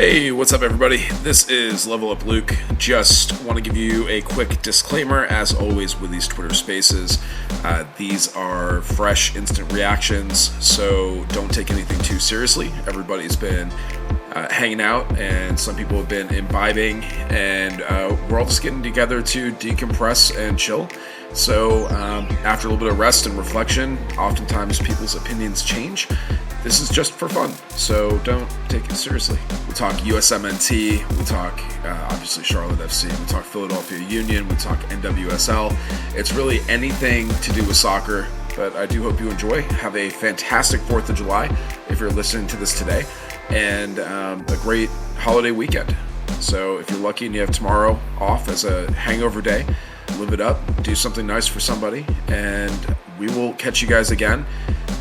Hey, what's up, everybody? This is Level Up Luke. Just want to give you a quick disclaimer, as always, with these Twitter Spaces. These are fresh, instant reactions, so don't take anything too seriously. Everybody's been hanging out, and some people have been imbibing, and we're all just getting together to decompress and chill. So, after a little bit of rest and reflection, oftentimes people's opinions change. This is just for fun, so don't take it seriously. We talk USMNT, we talk obviously Charlotte FC, we talk Philadelphia Union, we talk NWSL. It's really anything to do with soccer, but I do hope you enjoy. Have a fantastic 4th of July if you're listening to this today, and a great holiday weekend. So if you're lucky and you have tomorrow off as a hangover day, live it up, do something nice for somebody, and we will catch you guys again.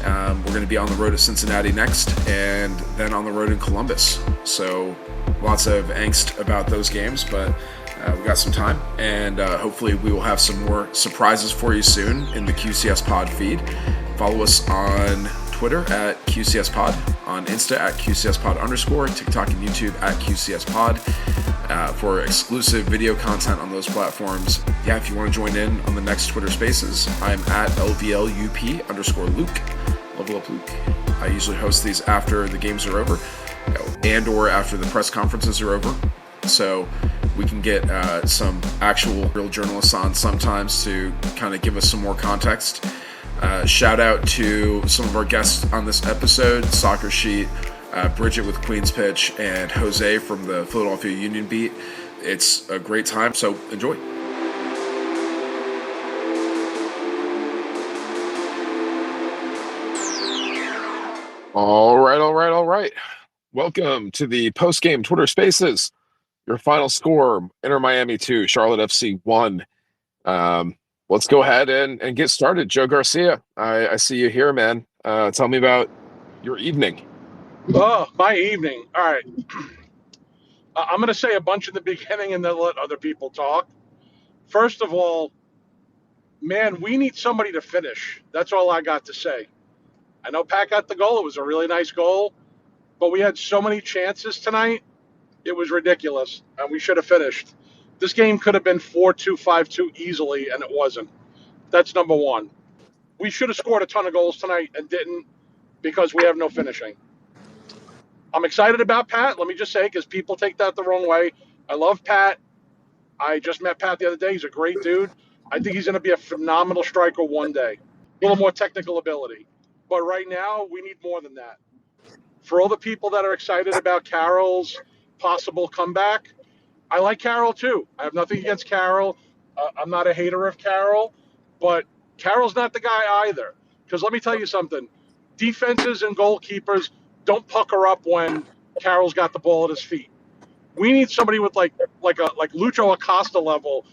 We're going to be on the road at Cincinnati next, and then on the road in Columbus. So lots of angst about those games, but we got some time, and hopefully we will have some more surprises for you soon in the QCS Pod feed. Follow us on Twitter at QCS Pod, on Insta at QCS Pod _, TikTok and YouTube at QCS Pod for exclusive video content on those platforms. Yeah, if you want to join in on the next Twitter Spaces, I'm at LVLUP _Luke, Level Up Luke. I usually host these after the games are over and or after the press conferences are over, so we can get some actual real journalists on sometimes to kind of give us some more context. Shout out to some of our guests on this episode: Soccer Sheet, Bridget with Queen's Pitch, and Jose from the Philadelphia Union beat. It's a great time, so enjoy. All right. Welcome to the post-game Twitter Spaces. Your final score: Inter Miami 2, Charlotte FC 1. Let's go ahead and get started. Joe Garcia, I see you here, man. Tell me about your evening. Oh, my evening. All right. I'm going to say a bunch in the beginning and then let other people talk. First of all, man, we need somebody to finish. That's all I got to say. I know Pat got the goal. It was a really nice goal, but we had so many chances tonight. It was ridiculous, and we should have finished. This game could have been 4-2, 5-2 easily, and it wasn't. That's number one. We should have scored a ton of goals tonight and didn't because we have no finishing. I'm excited about Pat. Let me just say, because people take that the wrong way. I love Pat. I just met Pat the other day. He's a great dude. I think he's going to be a phenomenal striker one day. A little more technical ability. But right now, we need more than that. For all the people that are excited about Carroll's possible comeback, I like Carroll too. I have nothing against Carroll. I'm not a hater of Carroll, but Carroll's not the guy either. Because let me tell you something. Defenses and goalkeepers don't pucker up when Carroll's got the ball at his feet. We need somebody with like Lucho Acosta level,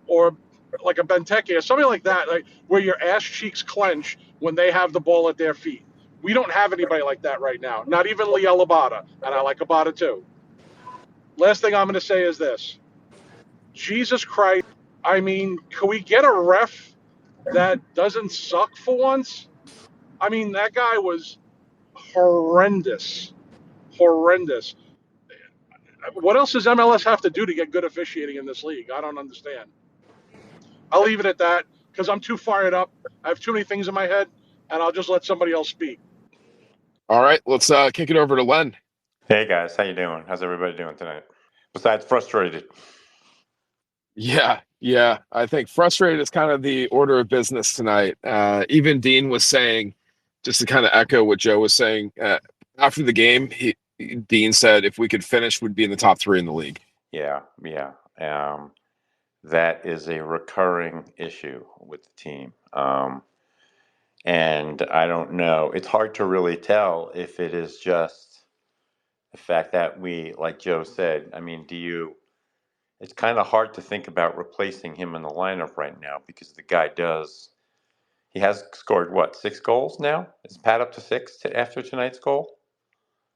or like a Benteke or something like that, like where your ass cheeks clench when they have the ball at their feet. We don't have anybody like that right now. Not even Liel Abada, and I like Abada too. Last thing I'm going to say is this. Jesus Christ, I mean, can we get a ref that doesn't suck for once? I mean, that guy was horrendous. What else does MLS have to do to get good officiating in this league? I don't understand. I'll leave it at that because I'm too fired up. I have too many things in my head, and I'll just let somebody else speak. All right, let's kick it over to Len. Hey guys, how you doing? How's everybody doing tonight? Besides frustrated. Yeah. I think frustrated is kind of the order of business tonight. Even Dean was saying, just to kind of echo what Joe was saying, after the game, Dean said if we could finish, we'd be in the top 3 in the league. Yeah. That is a recurring issue with the team. And I don't know. It's hard to really tell if it is just the fact that we, like Joe said, I mean, it's kind of hard to think about replacing him in the lineup right now because the guy he has scored, 6 goals now? Is Pat up to 6 after tonight's goal?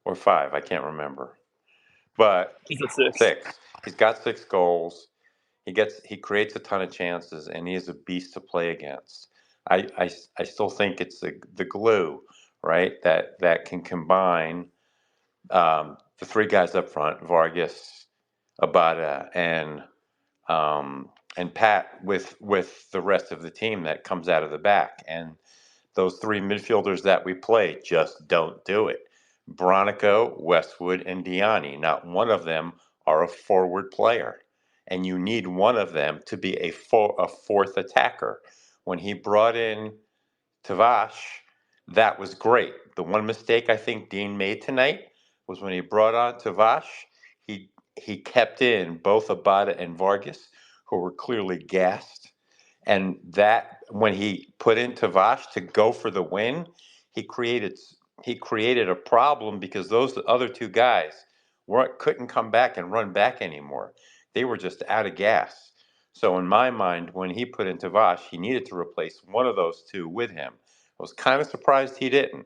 Or 5? I can't remember. But He's at 6. 6. He's got 6 goals. He creates a ton of chances, and he is a beast to play against. I still think it's the glue, right? That can combine the three guys up front, Vargas, Abada, and Pat with the rest of the team that comes out of the back. And those three midfielders that we play just don't do it. Bronico, Westwood, and Diani, not one of them are a forward player. And you need one of them to be a fourth attacker. When he brought in Tavash, that was great. The one mistake I think Dean made tonight was when he brought on Tavash, he kept in both Abada and Vargas, who were clearly gassed. And that when he put in Tavash to go for the win, he created he created a problem because those other two guys couldn't come back and run back anymore. They were just out of gas. So in my mind, when he put in Tavash, he needed to replace one of those two with him. I was kind of surprised he didn't.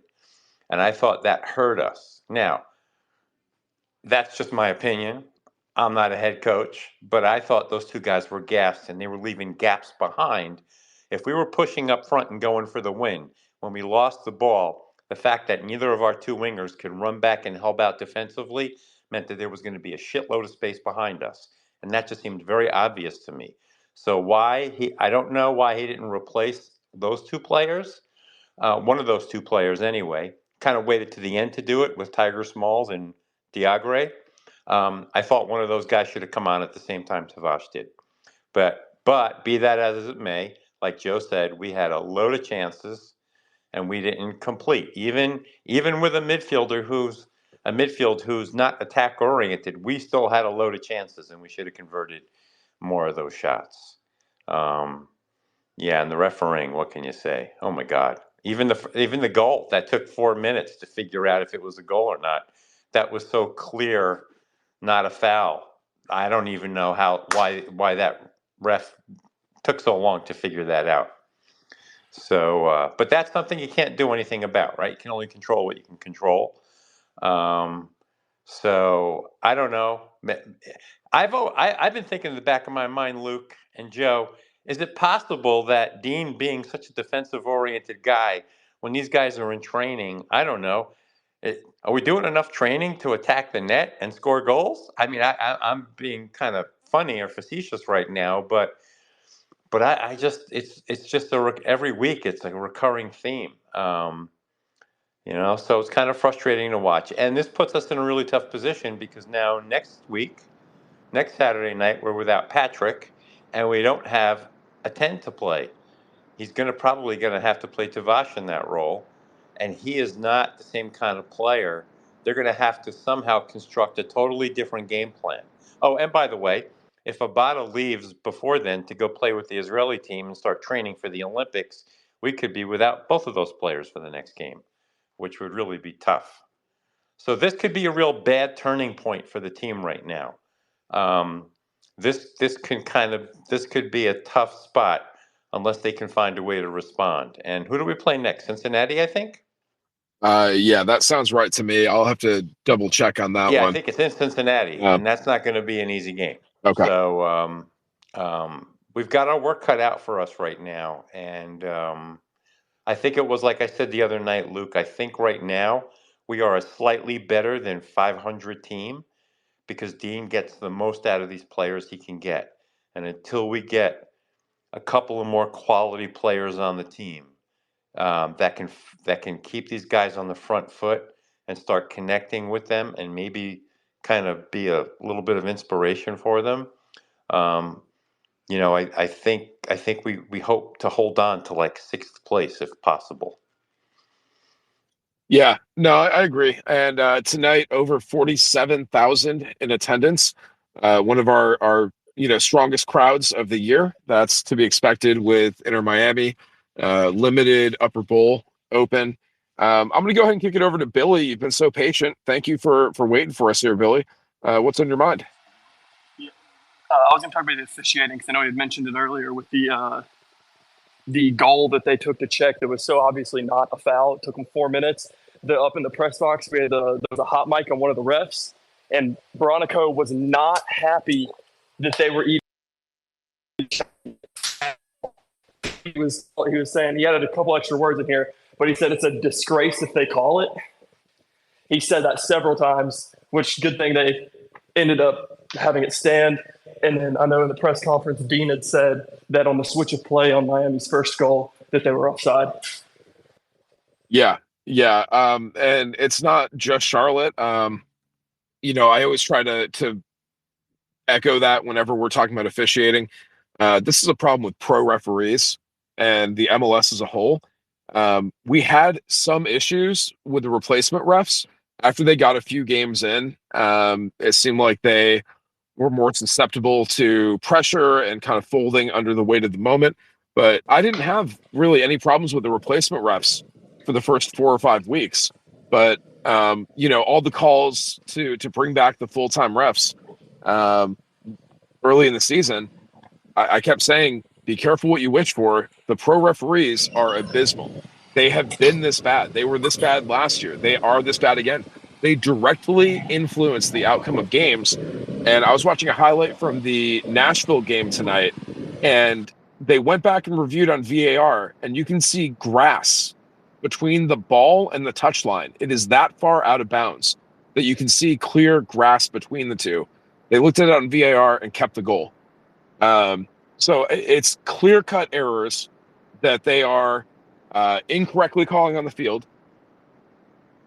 And I thought that hurt us. Now, that's just my opinion. I'm not a head coach, but I thought those two guys were gassed and they were leaving gaps behind. If we were pushing up front and going for the win, when we lost the ball, the fact that neither of our two wingers could run back and help out defensively meant that there was going to be a shitload of space behind us. And that just seemed very obvious to me. So I don't know why he didn't replace those two players, one of those two players anyway. Kind of waited to the end to do it with Tiger Smalls and Diagre. I thought one of those guys should have come on at the same time Tavash did. But be that as it may, like Joe said, we had a load of chances and we didn't complete. Even with a midfield who's not attack oriented, we still had a load of chances and we should have converted more of those shots. Yeah, and the refereeing, what can you say? Oh my God. Even the goal that took 4 minutes to figure out if it was a goal or not. That was so clear, not a foul. I don't even know why that ref took so long to figure that out. So, but that's something you can't do anything about, right? You can only control what you can control. So I don't know. I've been thinking in the back of my mind, Luke and Joe, is it possible that Dean, being such a defensive-oriented guy, when these guys are in training, I don't know, are we doing enough training to attack the net and score goals? I mean, I'm being kind of funny or facetious right now, but I just it's just every week it's like a recurring theme. So it's kind of frustrating to watch. And this puts us in a really tough position because now next Saturday night, we're without Patrick and we don't have a 10 to play. He's probably going to have to play Tavash in that role. And he is not the same kind of player. They're going to have to somehow construct a totally different game plan. Oh, and by the way, if Abada leaves before then to go play with the Israeli team and start training for the Olympics, we could be without both of those players for the next game, which would really be tough. So this could be a real bad turning point for the team right now. This could be a tough spot unless they can find a way to respond. And who do we play next? Cincinnati, I think. Yeah, that sounds right to me. I'll have to double check on that Yeah, I one. think it's in Cincinnati, and that's not going to be an easy game. Okay. So we've got our work cut out for us right now, and I think it was like I said the other night, Luke. I think right now we are a slightly better than 500 team because Dean gets the most out of these players he can get, and until we get a couple of more quality players on the team that can keep these guys on the front foot and start connecting with them and maybe kind of be a little bit of inspiration for them. I think we hope to hold on to like 6th place if possible. Yeah, no, I agree. And tonight, over 47,000 in attendance. One of our strongest crowds of the year. That's to be expected with Inter Miami, limited Upper Bowl open. I'm going to go ahead and kick it over to Billy. You've been so patient. Thank you for waiting for us here, Billy. What's on your mind? Yeah. I was going to talk about the officiating because I know you had mentioned it earlier with the goal that they took to check that was so obviously not a foul. It took them 4 minutes. Up in the press box, there was a hot mic on one of the refs, and Bronico was not happy that they were even. He was saying he added a couple extra words in here, but he said it's a disgrace if they call it. He said that several times, which good thing they ended up having it stand. And then I know in the press conference, Dean had said that on the switch of play on Miami's first goal that they were offside. Yeah, yeah. And it's not just Charlotte. I always try to echo that whenever we're talking about officiating. This is a problem with pro referees and the MLS as a whole. We had some issues with the replacement refs after they got a few games in. It seemed like they were more susceptible to pressure and kind of folding under the weight of the moment. But I didn't have really any problems with the replacement refs for the first 4 or 5 weeks. But all the calls to bring back the full-time refs early in the season, I kept saying, be careful what you wish for. The pro referees are abysmal. They have been this bad. They were this bad last year. They are this bad again. They directly influence the outcome of games. And I was watching a highlight from the Nashville game tonight, and they went back and reviewed on VAR, and you can see grass between the ball and the touchline. It is that far out of bounds that you can see clear grass between the two. They looked at it on VAR and kept the goal. So it's clear-cut errors that they are incorrectly calling on the field,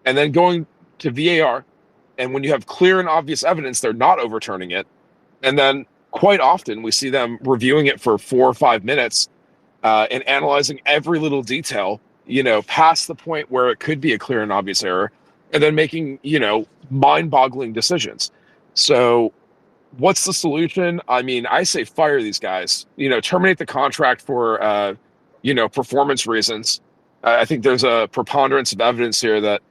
and then going to VAR, and when you have clear and obvious evidence, they're not overturning it. And then quite often we see them reviewing it for 4 or 5 minutes and analyzing every little detail, past the point where it could be a clear and obvious error, and then making, mind-boggling decisions. So what's the solution? I mean, I say fire these guys, terminate the contract for, performance reasons. I think there's a preponderance of evidence here that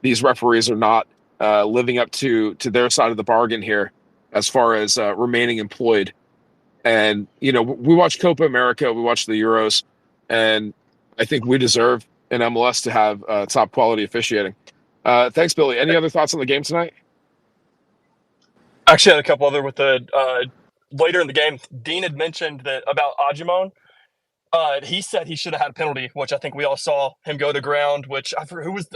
these referees are not living up to their side of the bargain here as far as remaining employed. And, we watch Copa America, we watch the Euros, and I think we deserve in MLS to have top quality officiating. Thanks, Billy. Any other thoughts on the game tonight? Actually, I had a couple other with the later in the game. Dean had mentioned that about Ajimon. He said he should have had a penalty, which I think we all saw him go to ground. Which I forgot who was.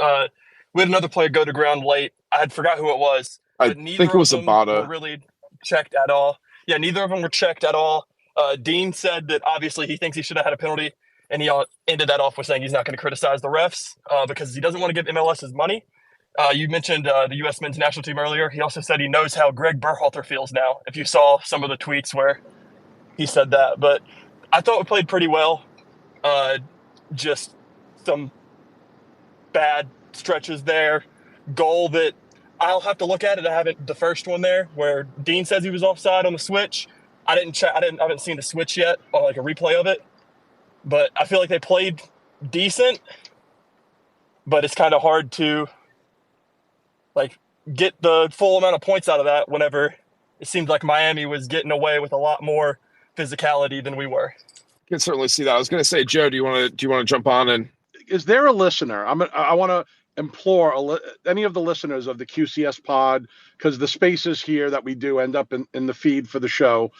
We had another player go to ground late. I had forgot who it was. I think it was Abada. Were really checked at all. Yeah, neither of them were checked at all. Dean said that obviously he thinks he should have had a penalty, and he ended that off with saying he's not going to criticize the refs because he doesn't want to give MLS his money. You mentioned the U.S. men's national team earlier. He also said he knows how Greg Berhalter feels now, if you saw some of the tweets where he said that. But I thought we played pretty well. Just some bad stretches there. Goal that I'll have to look at it. I haven't the first one there where Dean says he was offside on the switch. I haven't seen the switch yet or like a replay of it. But I feel like they played decent. But it's kind of hard to get the full amount of points out of that whenever it seemed like Miami was getting away with a lot more physicality than we were. You can certainly see that. I was going to say, Joe, do you want to jump on? And is there a listener? I want to implore any of the listeners of the QCS pod, because the spaces here that we do end up in the feed for the show.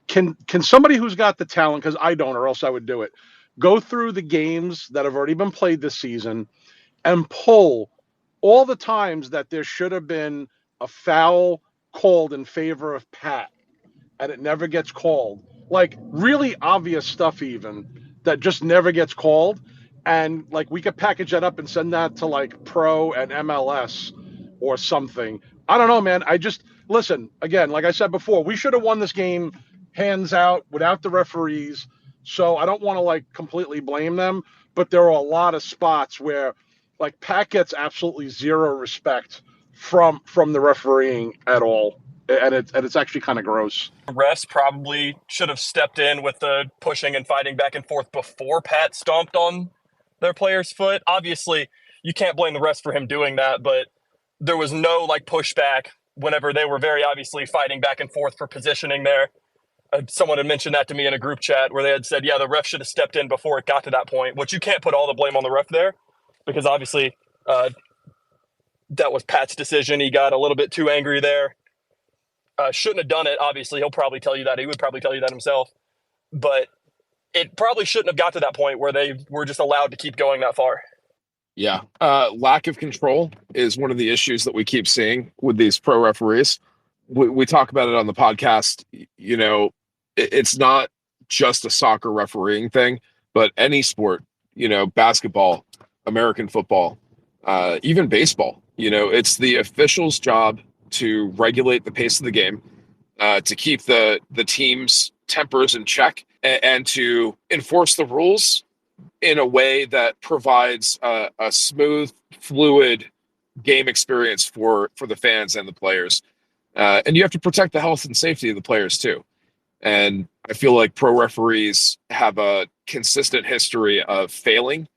Can somebody who's got the talent, because I don't, or else I would do it, go through the games that have already been played this season and pull all the times that there should have been a foul called in favor of Pat, and it never gets called. Like really obvious stuff even that just never gets called. And we could package that up and send that to Pro and MLS or something. I don't know, man. Listen, again, like I said before, we should have won this game hands out without the referees. So I don't want to completely blame them, but there are a lot of spots where Pat gets absolutely zero respect from the refereeing at all. And it's actually kind of gross. Refs probably should have stepped in with the pushing and fighting back and forth before Pat stomped on their player's foot. Obviously, you can't blame the refs for him doing that, but there was no pushback whenever they were very obviously fighting back and forth for positioning there. Someone had mentioned that to me in a group chat where they had said, yeah, the ref should have stepped in before it got to that point, which you can't put all the blame on the ref there because obviously that was Pat's decision. He got a little bit too angry there. Shouldn't have done it. Obviously, he'll probably tell you that. He would probably tell you that himself. But it probably shouldn't have got to that point where they were just allowed to keep going that far. Yeah. Lack of control is one of the issues that we keep seeing with these pro referees. We talk about it on the podcast. You know, it's not just a soccer refereeing thing, but any sport, basketball, American football, even baseball. It's the official's job to regulate the pace of the game, to keep the team's tempers in check, and to enforce the rules in a way that provides a smooth, fluid game experience for the fans and the players. And you have to protect the health and safety of the players too. And I feel like pro referees have a consistent history of failing to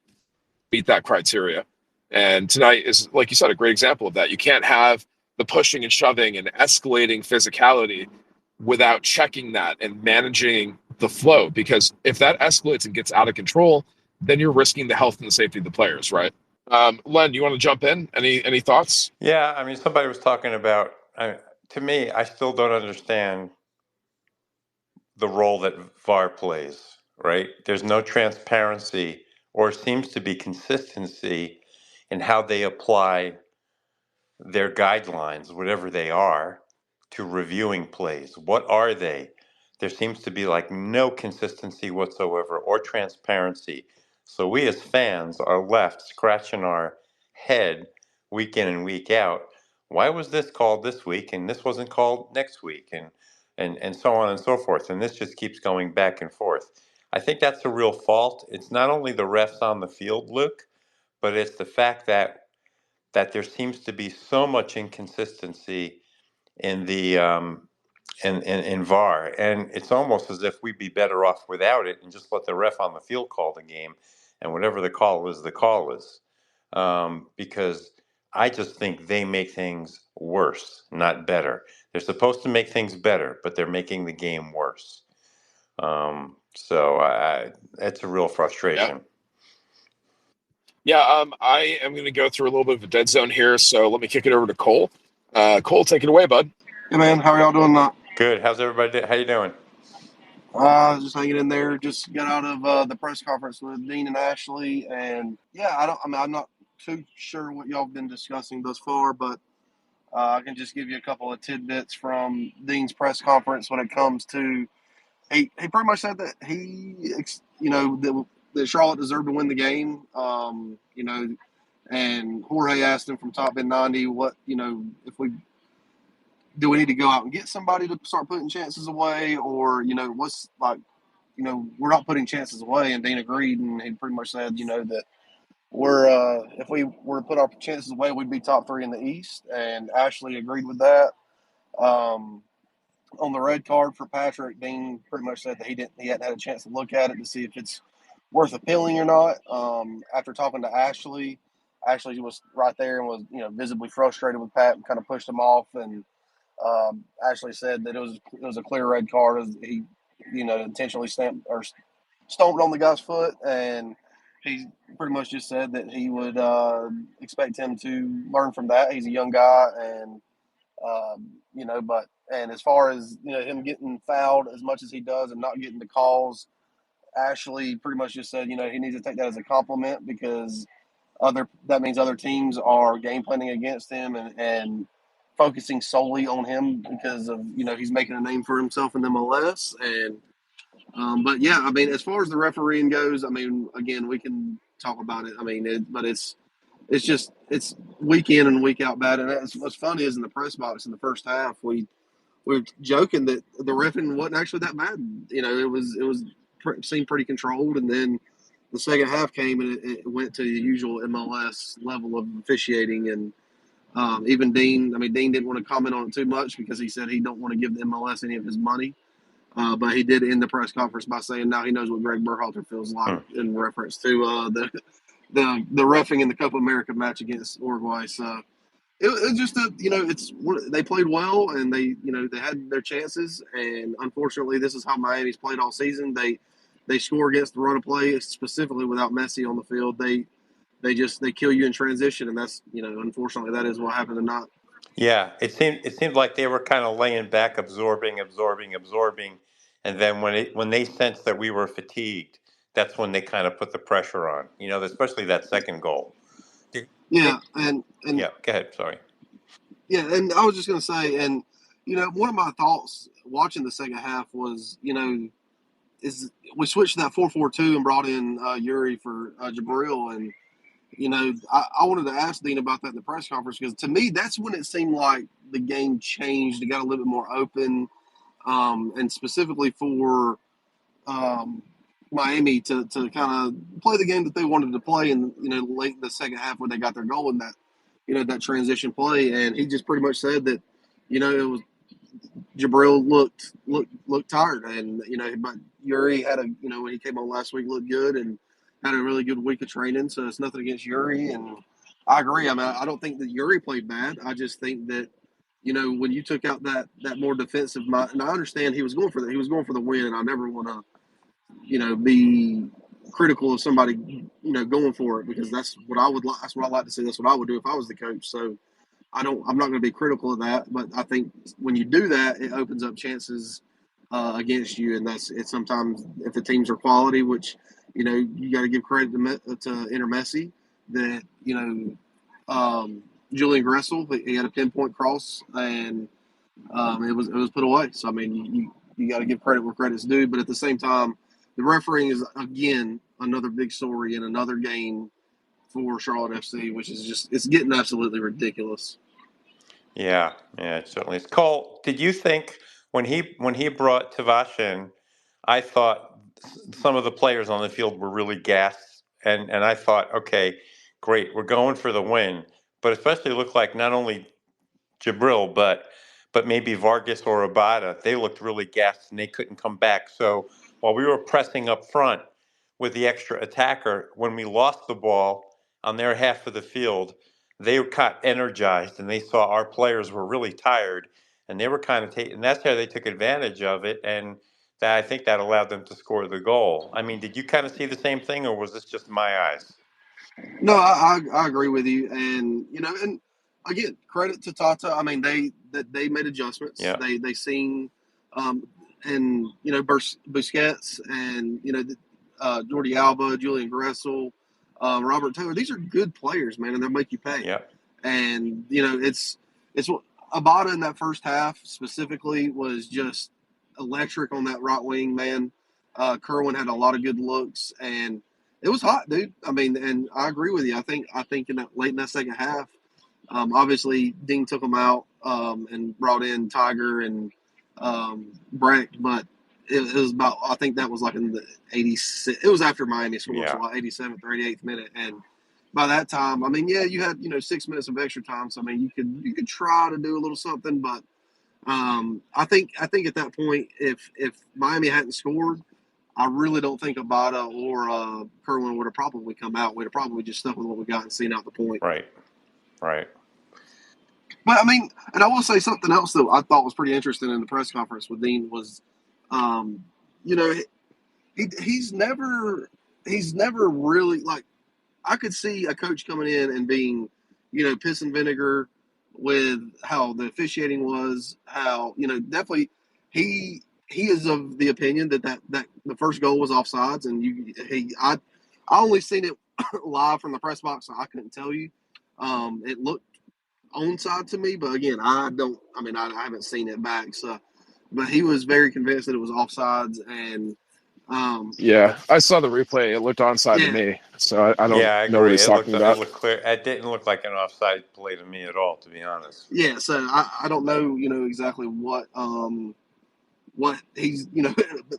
meet that criteria. And tonight is, like you said, a great example of that. You can't have the pushing and shoving and escalating physicality without checking that and managing the flow. Because if that escalates and gets out of control, then you're risking the health and the safety of the players, right? Len, you want to jump in? Any thoughts? Yeah, I mean, somebody was talking about, to me, I still don't understand the role that VAR plays, right? There's no transparency or seems to be consistency in how they apply their guidelines, whatever they are, to reviewing plays. What are they? There seems to be like no consistency whatsoever or transparency. So we as fans are left scratching our head week in and week out. Why was this called this week and this wasn't called next week, and so on and so forth. And this just keeps going back and forth. I think that's a real fault. It's not only the refs on the field, Luke, but it's the fact that there seems to be so much inconsistency in the in VAR, and it's almost as if we'd be better off without it and just let the ref on the field call the game, and whatever the call is, the call is, because I just think they make things worse, not better. They're supposed to make things better, but they're making the game worse. So it's a real Yeah. frustration. Yeah, I am going to go through a little bit of a dead zone here, so let me kick it over to Cole. Cole, take it away, bud. Hey man, how are y'all doing? Good. How's everybody? How you doing? Just hanging in there. Just got out of the press conference with Dean and Ashley, and yeah, I'm not too sure what y'all have been discussing thus far, but I can just give you a couple of tidbits from Dean's press conference when it comes to he pretty much said that that Charlotte deserved to win the game. And Jorge asked him from Top End 90 what if we do we need to go out and get somebody to start putting chances away, or what's like, we're not putting chances away. And Dean agreed, and he pretty much said, that we're if we were to put our chances away, we'd be top three in the East. And Ashley agreed with that. Um, on the red card for Patrick, Dean pretty much said that he hadn't had a chance to look at it to see if it's worth appealing or not. After talking to Ashley, Ashley was right there and was visibly frustrated with Pat and kind of pushed him off. And Ashley said that it was a clear red card. He, intentionally stamped or stomped on the guy's foot, and he pretty much just said that he would expect him to learn from that. He's a young guy, and but and as far as him getting fouled as much as he does and not getting the calls, Ashley pretty much just said he needs to take that as a compliment, because that means other teams are game planning against him and focusing solely on him because of he's making a name for himself in the MLS. And but yeah, I mean, as far as the refereeing goes, I mean, again, we can talk about it. I mean, but it's week in and week out bad. And what's funny is in the press box in the first half, we were joking that the reffing wasn't actually that bad. It seemed pretty controlled, and then the second half came and it went to the usual MLS level of officiating. And even Dean, I mean, Dean didn't want to comment on it too much because he said he don't want to give the MLS any of his money. But he did end the press conference by saying now he knows what Greg Berhalter feels like in reference to the reffing in the Copa America match against Uruguay. So it was just they played well, and they had their chances, and unfortunately this is how Miami's played all season. They score against the run of play, specifically without Messi on the field. They kill you in transition, and that's unfortunately that is what happened tonight. Yeah, it seemed like they were kind of laying back, absorbing, and then when they sensed that we were fatigued, that's when they kind of put the pressure on. Especially that second goal. Yeah, and Yeah, go ahead. Sorry. yeah, and I was just gonna say, and one of my thoughts watching the second half was, is we switched to that 4-4-2 and brought in Yuri for Jabril, and I wanted to ask Dean about that in the press conference because to me that's when it seemed like the game changed. It got a little bit more open, and specifically for Miami to kind of play the game that they wanted to play, and late in the second half when they got their goal in that that transition play, and he just pretty much said that it was Jabril looked tired, and but Yuri had when he came on last week looked good and had a really good week of training. So it's nothing against Yuri, and I agree. I mean, I don't think that Yuri played bad. I just think that when you took out that more defensive mind, and I understand he was going for that. He was going for the win, and I never want to be critical of somebody going for it because that's what I would. That's what I like to see. That's what I would do if I was the coach. So I'm not going to be critical of that, but I think when you do that, it opens up chances against you, and it's sometimes if the teams are quality, which you got to give credit to Inter Messi that Julian Gressel he had a pinpoint cross and it was put away. So I mean you got to give credit where credit's due, but at the same time, the refereeing is again another big story in another game for Charlotte FC, which is it's getting absolutely ridiculous. Yeah, it certainly is. Cole, did you think when he brought Tavash in, I thought some of the players on the field were really gassed, and I thought, okay, great, we're going for the win, but especially looked like not only Jabril, but maybe Vargas or Abada, they looked really gassed and they couldn't come back. So while we were pressing up front with the extra attacker, when we lost the ball on their half of the field, they got energized and they saw our players were really tired and they were kind of taking. And that's how they took advantage of it, and that I think that allowed them to score the goal. I mean, did you kind of see the same thing, or was this just my eyes? No, I agree with you, and and again, credit to Tata. I mean, they made adjustments. Yeah, They seen, and Busquets, and Jordi Alba, Julian Gressel, Robert Taylor. These are good players, man, and they'll make you pay. yeah, And it's what Abada in that first half specifically was just electric on that right wing, man. Kerwin had a lot of good looks, and it was hot, dude. I mean, and I agree with you. I think in that late in that second half, obviously Dean took them out and brought in Tiger and Breck, but it was about. I think that was like in the 86. It was after Miami scored, so yeah. like 87th or 88th minute, and by that time, I mean, yeah, you had 6 minutes of extra time. So I mean, you could try to do a little something, but I think at that point, if Miami hadn't scored, I really don't think Abada or Kerwin would have probably come out. We'd have probably just stuck with what we got and seen out the point. Right, right. But I mean, and I will say something else that I thought was pretty interesting in the press conference with Dean was, you know, he's never really like I could see a coach coming in and being, piss and vinegar with how the officiating was, how definitely he is of the opinion that the first goal was offsides, and I only seen it live from the press box, so I couldn't tell you. It looked onside to me, but again, I don't. I mean, I haven't seen it back, so. But he was very convinced that it was offsides, and Yeah, I saw the replay. It looked onside to yeah, me, so I don't Yeah, I know what agree. he's It looked talking about. clear. It didn't look like an offside play to me at all, to be honest. yeah. So I don't know, exactly what he's,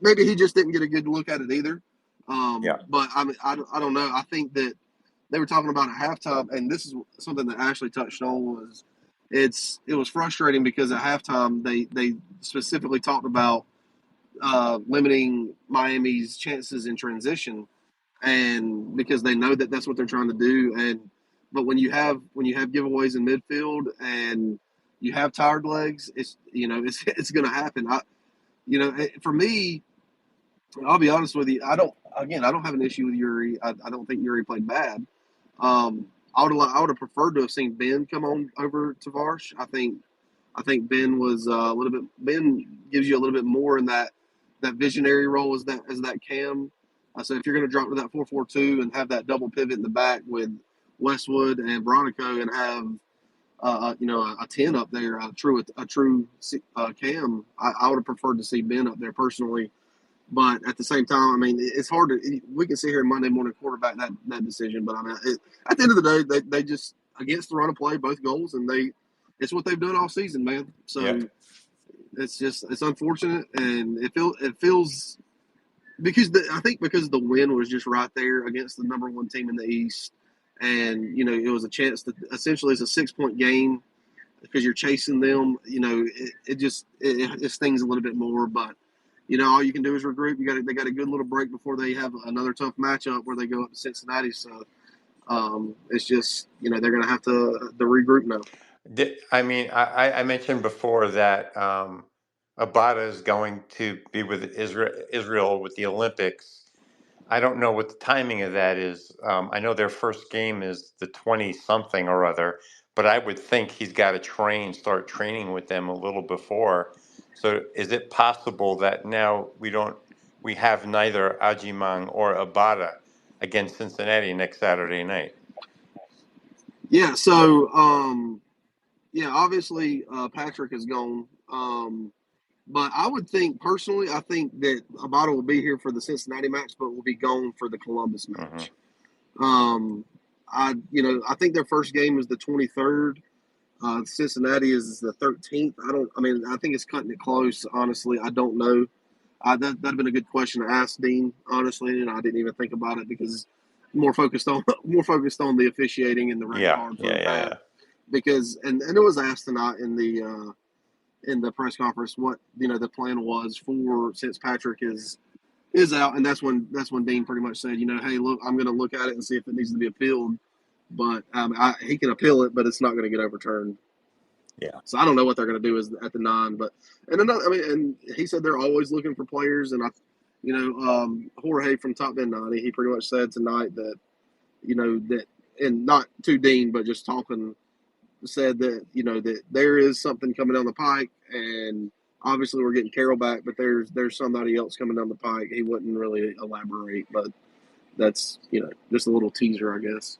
maybe he just didn't get a good look at it either. Yeah, But I mean, I don't know. I think that they were talking about at halftime, and this is something that Ashley touched on was it was frustrating because at halftime they specifically talked about limiting Miami's chances in transition, and because they know that that's what they're trying to do. And but when you have giveaways in midfield and you have tired legs, it's going to happen. For me, I'll be honest with you. I don't have an issue with Yuri. I don't think Yuri played bad. I would have preferred to have seen Ben come on over to Varsh. I think Ben was a little bit. Ben gives you a little bit more in that visionary role as that cam. So if you're going to drop to that 4-4-2 and have that double pivot in the back with Westwood and Bronico and have a 10 up there, a true cam. I would have preferred to see Ben up there personally, but at the same time, I mean, it's hard to. We can sit here Monday morning quarterback that decision, but I mean, at the end of the day, they just against the run of play both goals, and it's what they've done all season, man. So it's unfortunate, and it feels because I think because the win was just right there against the number one team in the East. And, it was a chance to essentially it's a 6-point game because you're chasing them. It stings a little bit more. But, all you can do is regroup. They got a good little break before they have another tough matchup where they go up to Cincinnati. So it's just, they're going to have to regroup now. I mean, I mentioned before that Abada is going to be with Israel with the Olympics. I don't know what the timing of that is. I know their first game is the 20-something or other, but I would think he's got to start training with them a little before. So is it possible that now we have neither Ajimang or Abada against Cincinnati next Saturday night? Yeah, so, obviously Patrick is gone. But I would think personally, I think that Abada will be here for the Cincinnati match, but will be gone for the Columbus match. I think their first game is the 23rd. Cincinnati is the 13th. I think it's cutting it close. Honestly, I don't know. That'd been a good question to ask Dean. Honestly, and I didn't even think about it because more focused on the officiating and the red card for the pad. Because and it was asked tonight in the press conference what the plan was for since Patrick is out, and that's when Dean pretty much said, hey, look, I'm going to look at it and see if it needs to be appealed, but he can appeal it, but it's not going to get overturned. Yeah. So I don't know what they're going to do at the 9, but and he said they're always looking for players, and Jorge from Top End 90, he pretty much said tonight that that, and not to Dean, but just talking. Said that that there is something coming down the pike, and obviously we're getting Carroll back, but there's somebody else coming down the pike. He wouldn't really elaborate, but that's just a little teaser, I guess.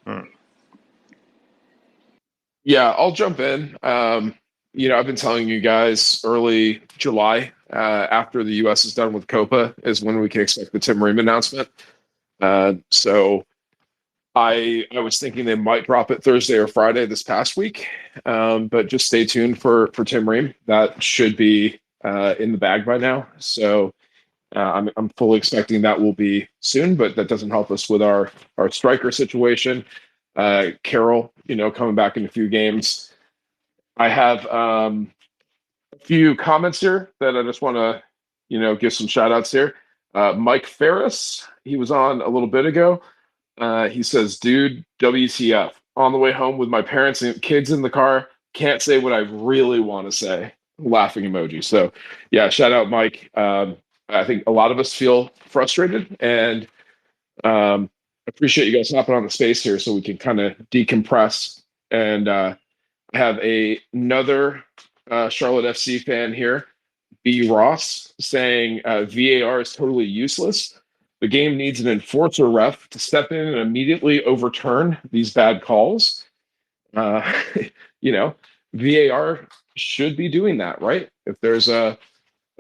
Yeah, I'll jump in. I've been telling you guys early July, after the U.S. is done with Copa, is when we can expect the Tim Ream announcement. So I was thinking they might drop it Thursday or Friday this past week, but just stay tuned for Tim Ream. That should be in the bag by now. So I'm fully expecting that will be soon, but that doesn't help us with our striker situation. Carroll, coming back in a few games. I have a few comments here that I just want to give some shout outs here. Mike Ferris, he was on a little bit ago. He says, dude, WTF. On the way home with my parents and kids in the car, can't say what I really want to say. Laughing emoji. So, yeah, shout out, Mike. I think a lot of us feel frustrated, and appreciate you guys hopping on the space here so we can kind of decompress. And have another Charlotte FC fan here, B. Ross, saying VAR is totally useless. The game needs an enforcer ref to step in and immediately overturn these bad calls. VAR should be doing that, right? If there's a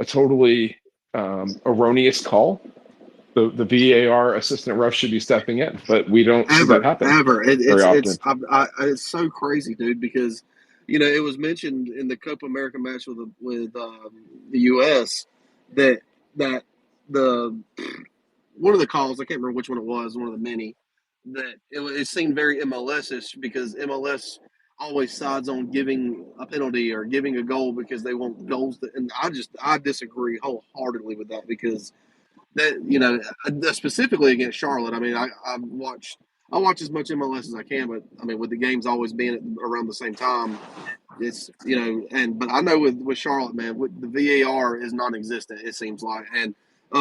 totally erroneous call, the VAR assistant ref should be stepping in, but we don't see that happen very often. It's so crazy, dude, because it was mentioned in the Copa America match with the U.S. that the one of the calls, I can't remember which one it was, one of the many, that it seemed very MLS-ish because MLS always sides on giving a penalty or giving a goal because they want goals. And I disagree wholeheartedly with that because that, specifically against Charlotte. I mean, I watch as much MLS as I can, but I mean, with the games always being around the same time, it's but I know with Charlotte, man, with the VAR is non-existent. It seems like, and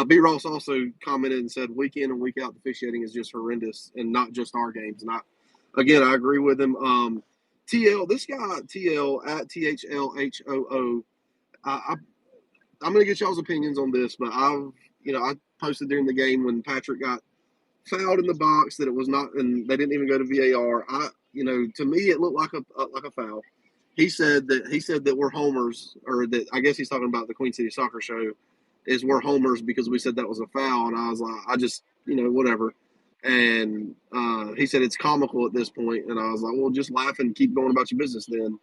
B. Ross also commented and said, week in and week out, the officiating is just horrendous, and not just our games. And I agree with him. This guy TL at THLHOO. I'm going to get y'all's opinions on this, but I posted during the game when Patrick got fouled in the box, that it was not, and they didn't even go to VAR. To me, it looked like a foul. He said that we're homers, or that I guess he's talking about the Queen City Soccer Show, is we're homers because we said that was a foul, and I was like, I just whatever. And he said it's comical at this point, and I was like, well, just laugh and keep going about your business then.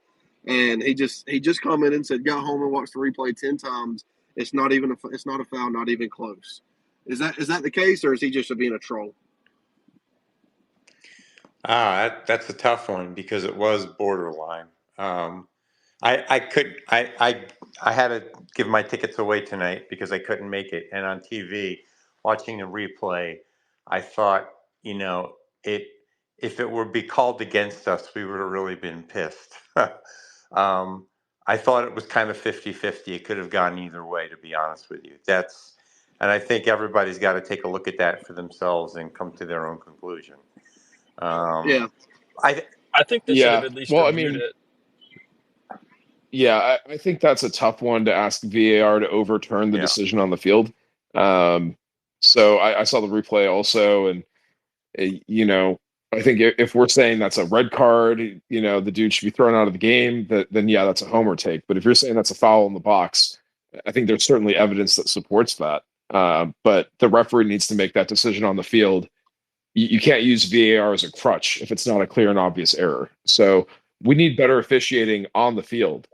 And he just commented and said, got home and watched the replay 10 times. It's not a foul, not even close. Is that the case, or is he just being a troll? That's a tough one because it was borderline. Um, I had to give my tickets away tonight because I couldn't make it. And on TV, watching the replay, I thought, it if it would be called against us, we would have really been pissed. I thought it was kind of 50-50. It could have gone either way, to be honest with you. And I think everybody's got to take a look at that for themselves and come to their own conclusion. Um, Yeah, I I think they should have Yeah. at least Well, I reviewed mean, it. yeah, I think that's a tough one to ask VAR to overturn the yeah. decision on the field. Um, so I saw the replay also, and I think if we're saying that's a red card, the dude should be thrown out of the game. Then yeah, that's a homer take. But if you're saying that's a foul in the box, I think there's certainly evidence that supports that. But the referee needs to make that decision on the field. You can't use VAR as a crutch if it's not a clear and obvious error. So we need better officiating on the field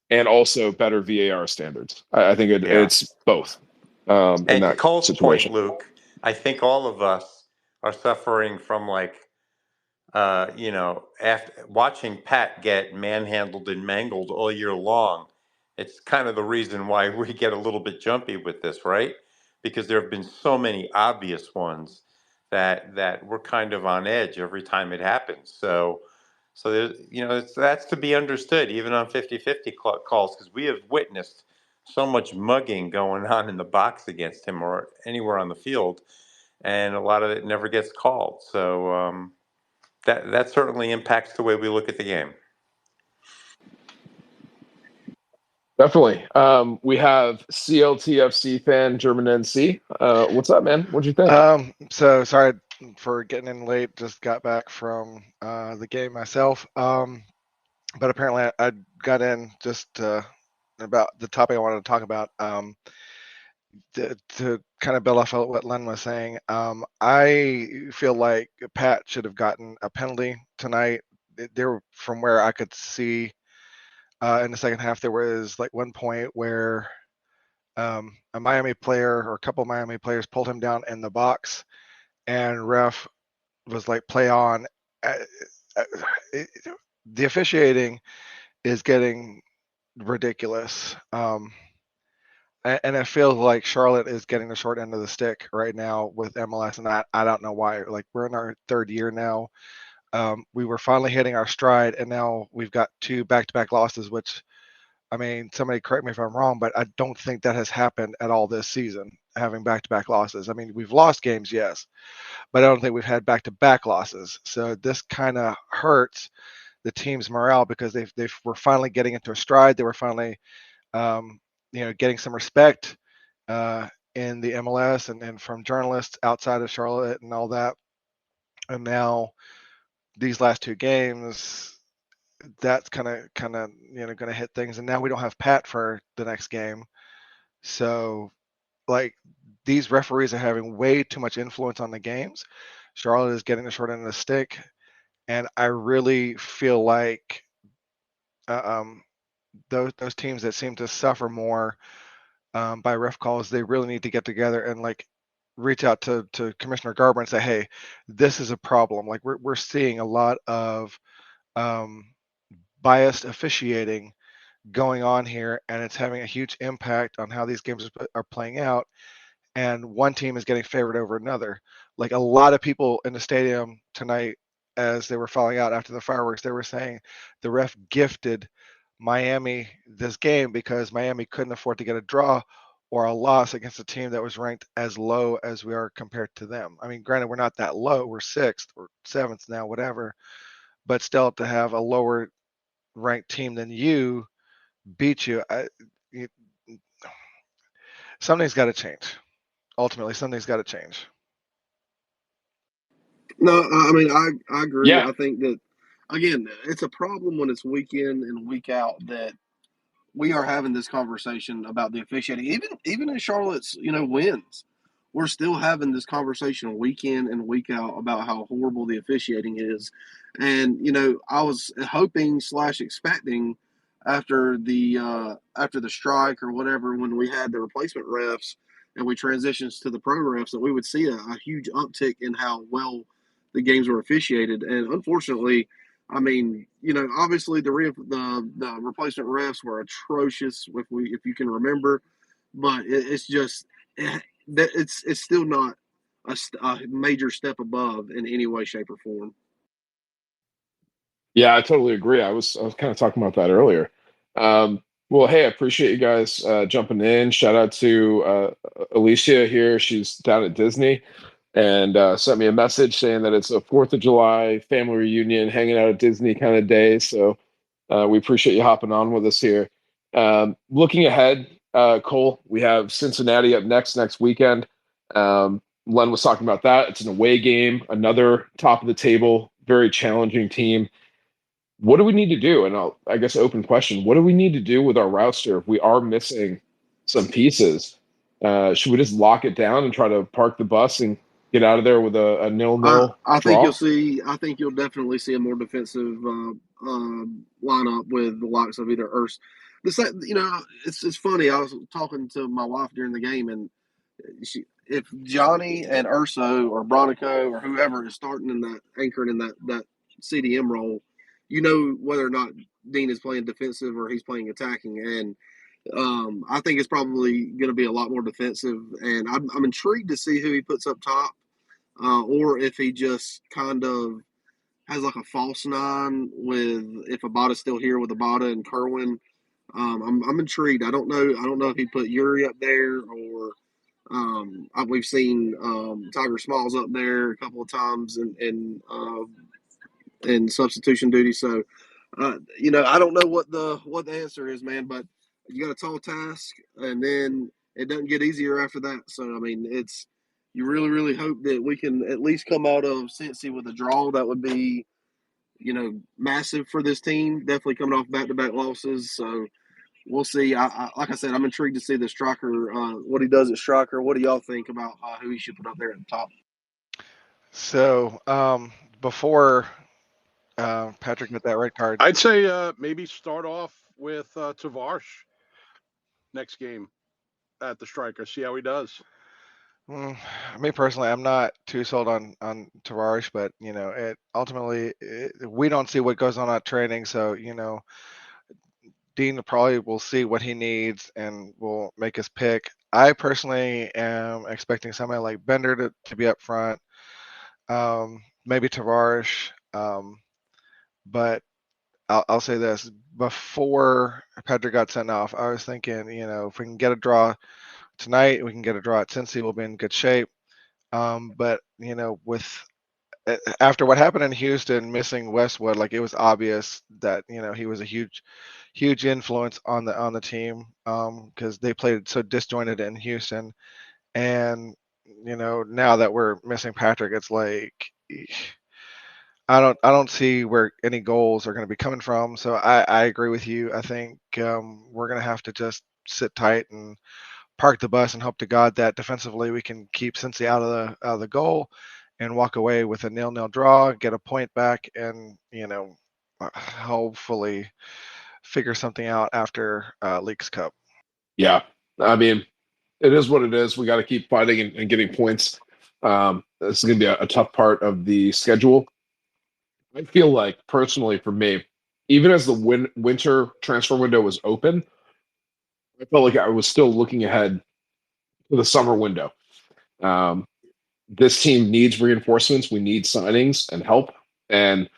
and also better VAR standards. I think Yeah. it's both in And to that Cole's point, situation. Luke, I think all of us are suffering from after watching Pat get manhandled and mangled all year long. It's kind of the reason why we get a little bit jumpy with this, right? Because there have been so many obvious ones that we're kind of on edge every time it happens. So there's, that's to be understood, even on 50-50 calls, because we have witnessed so much mugging going on in the box against him or anywhere on the field, and a lot of it never gets called. So that certainly impacts the way we look at the game. Definitely. We have CLTFC fan German NC. What's up, man? What'd you think? So sorry for getting in late. Just got back from the game myself. But apparently I got in just about the topic I wanted to talk about. To kind of build off of what Len was saying, I feel like Pat should have gotten a penalty tonight. There, from where I could see in the second half, there was like one point where a Miami player or a couple of Miami players pulled him down in the box, and ref was like, "Play on." Uh, uh, the officiating is getting ridiculous. And it feels like Charlotte is getting the short end of the stick right now with MLS, and I don't know why. Like, we're in our third year now. We were finally hitting our stride, and now we've got 2 back-to-back losses, which, I mean, somebody correct me if I'm wrong, but I don't think that has happened at all this season, having back-to-back losses. I mean, we've lost games, yes, but I don't think we've had back-to-back losses. So this kind of hurts the team's morale because they were finally getting into a stride. They were finally um, getting some respect in the MLS and from journalists outside of Charlotte and all that. And now these last 2 games, that's kind of going to hit things. And now we don't have Pat for the next game, so like these referees are having way too much influence on the games. Charlotte is getting the short end of the stick, and I really feel like um, those teams that seem to suffer more by ref calls, they really need to get together and like reach out to Commissioner Garber and say, hey, this is a problem. Like we're seeing a lot of um, biased officiating going on here, and it's having a huge impact on how these games are playing out. And one team is getting favored over another. Like a lot of people in the stadium tonight, as they were falling out after the fireworks, they were saying the ref gifted Miami this game because Miami couldn't afford to get a draw or a loss against a team that was ranked as low as we are compared to them. I mean, granted, we're not that low. We're 6th or 7th now, whatever. But still, to have a lower ranked team than you beat you, you something's got to change. Ultimately, something's got to change. No, I mean I agree. Yeah, I think that again, it's a problem when it's week in and week out that we are having this conversation about the officiating. Even in Charlotte's, wins, we're still having this conversation week in and week out about how horrible the officiating is. And I was hoping slash expecting after the strike or whatever, when we had the replacement refs and we transitioned to the pro refs, that we would see a huge uptick in how well the games were officiated. And unfortunately, I mean, obviously the replacement refs were atrocious if you can remember, but it's just it's still not a major step above in any way, shape, or form. yeah, I totally agree. I was kind of talking about that earlier. Well, hey, I appreciate you guys jumping in. Shout out to Alicia here. She's down at Disney and sent me a message saying that it's a 4th of July family reunion, hanging out at Disney kind of day. So we appreciate you hopping on with us here. Looking ahead, Cole, we have Cincinnati up next weekend. Len was talking about that. It's an away game, another top of the table, very challenging team. What do we need to do? And I guess open question: what do we need to do with our roster if we are missing some pieces? Should we just lock it down and try to park the bus and get out of there with a I, 0-0 I think draw? you'll definitely see a more defensive lineup with the likes of either Urs. It's funny. I was talking to my wife during the game, and if Johnny and Urso or Bronico or whoever is starting in that anchored in that CDM role, whether or not Dean is playing defensive or he's playing attacking. And I think it's probably going to be a lot more defensive. And I'm intrigued to see who he puts up top, or if he just kind of has like a false nine with if Abada's still here with Abada and Kerwin. I'm intrigued. I don't know. I don't know if he put Yuri up there or we've seen Tiger Smalls up there a couple of times in substitution duty. So, I don't know what the answer is, man. But you got a tall task, and then it doesn't get easier after that. So, I mean, you really, really hope that we can at least come out of Cincy with a draw. That would be, massive for this team. Definitely coming off back-to-back losses. So we'll see. Like I said, I'm intrigued to see the striker, what he does at striker. What do y'all think about who he should put up there at the top? So before Patrick got that red card, I'd say maybe start off with Tavares next game at the striker. See how he does. me personally, I'm not too sold on Tavares, but it ultimately we don't see what goes on at training, so Dean probably will see what he needs and will make his pick. I personally am expecting somebody like Bender to be up front, maybe Tavares, but I'll say this: before Patrick got sent off, I was thinking, if we can get a draw tonight, we can get a draw at Cincy, we'll be in good shape. But with after what happened in Houston, missing Westwood, like it was obvious that he was a huge influence on the team because they played so disjointed in Houston, and now that we're missing Patrick, it's like I don't see where any goals are going to be coming from. So I agree with you. I think we're going to have to just sit tight and park the bus and hope to God that defensively we can keep Cincy out of the goal and walk away with a 0-0 draw, get a point back, and hopefully figure something out after Leagues Cup. Yeah, I mean, it is what it is. We got to keep fighting and getting points. This is going to be a tough part of the schedule. I feel like, personally, for me, even as the winter transfer window was open, I felt like I was still looking ahead to the summer window. This team needs reinforcements. We need signings and help. And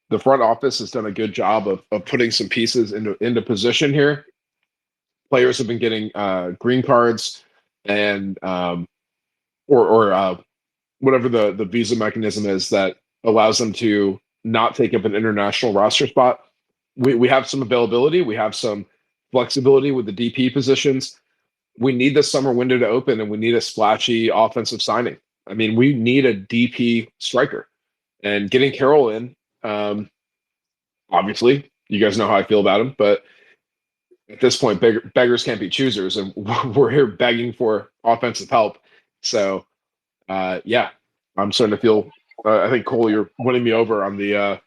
the front office has done a good job of putting some pieces into position here. Players have been getting green cards and or whatever the visa mechanism is that allows them to not take up an international roster spot. We have some availability. We have some flexibility with the DP positions. We need the summer window to open, and we need a splashy offensive signing. I mean, we need a DP striker. And getting Carroll in, obviously, you guys know how I feel about him, but at this point, beggars can't be choosers, and we're here begging for offensive help. So, yeah, I'm starting to feel. I think Cole, you're winning me over on the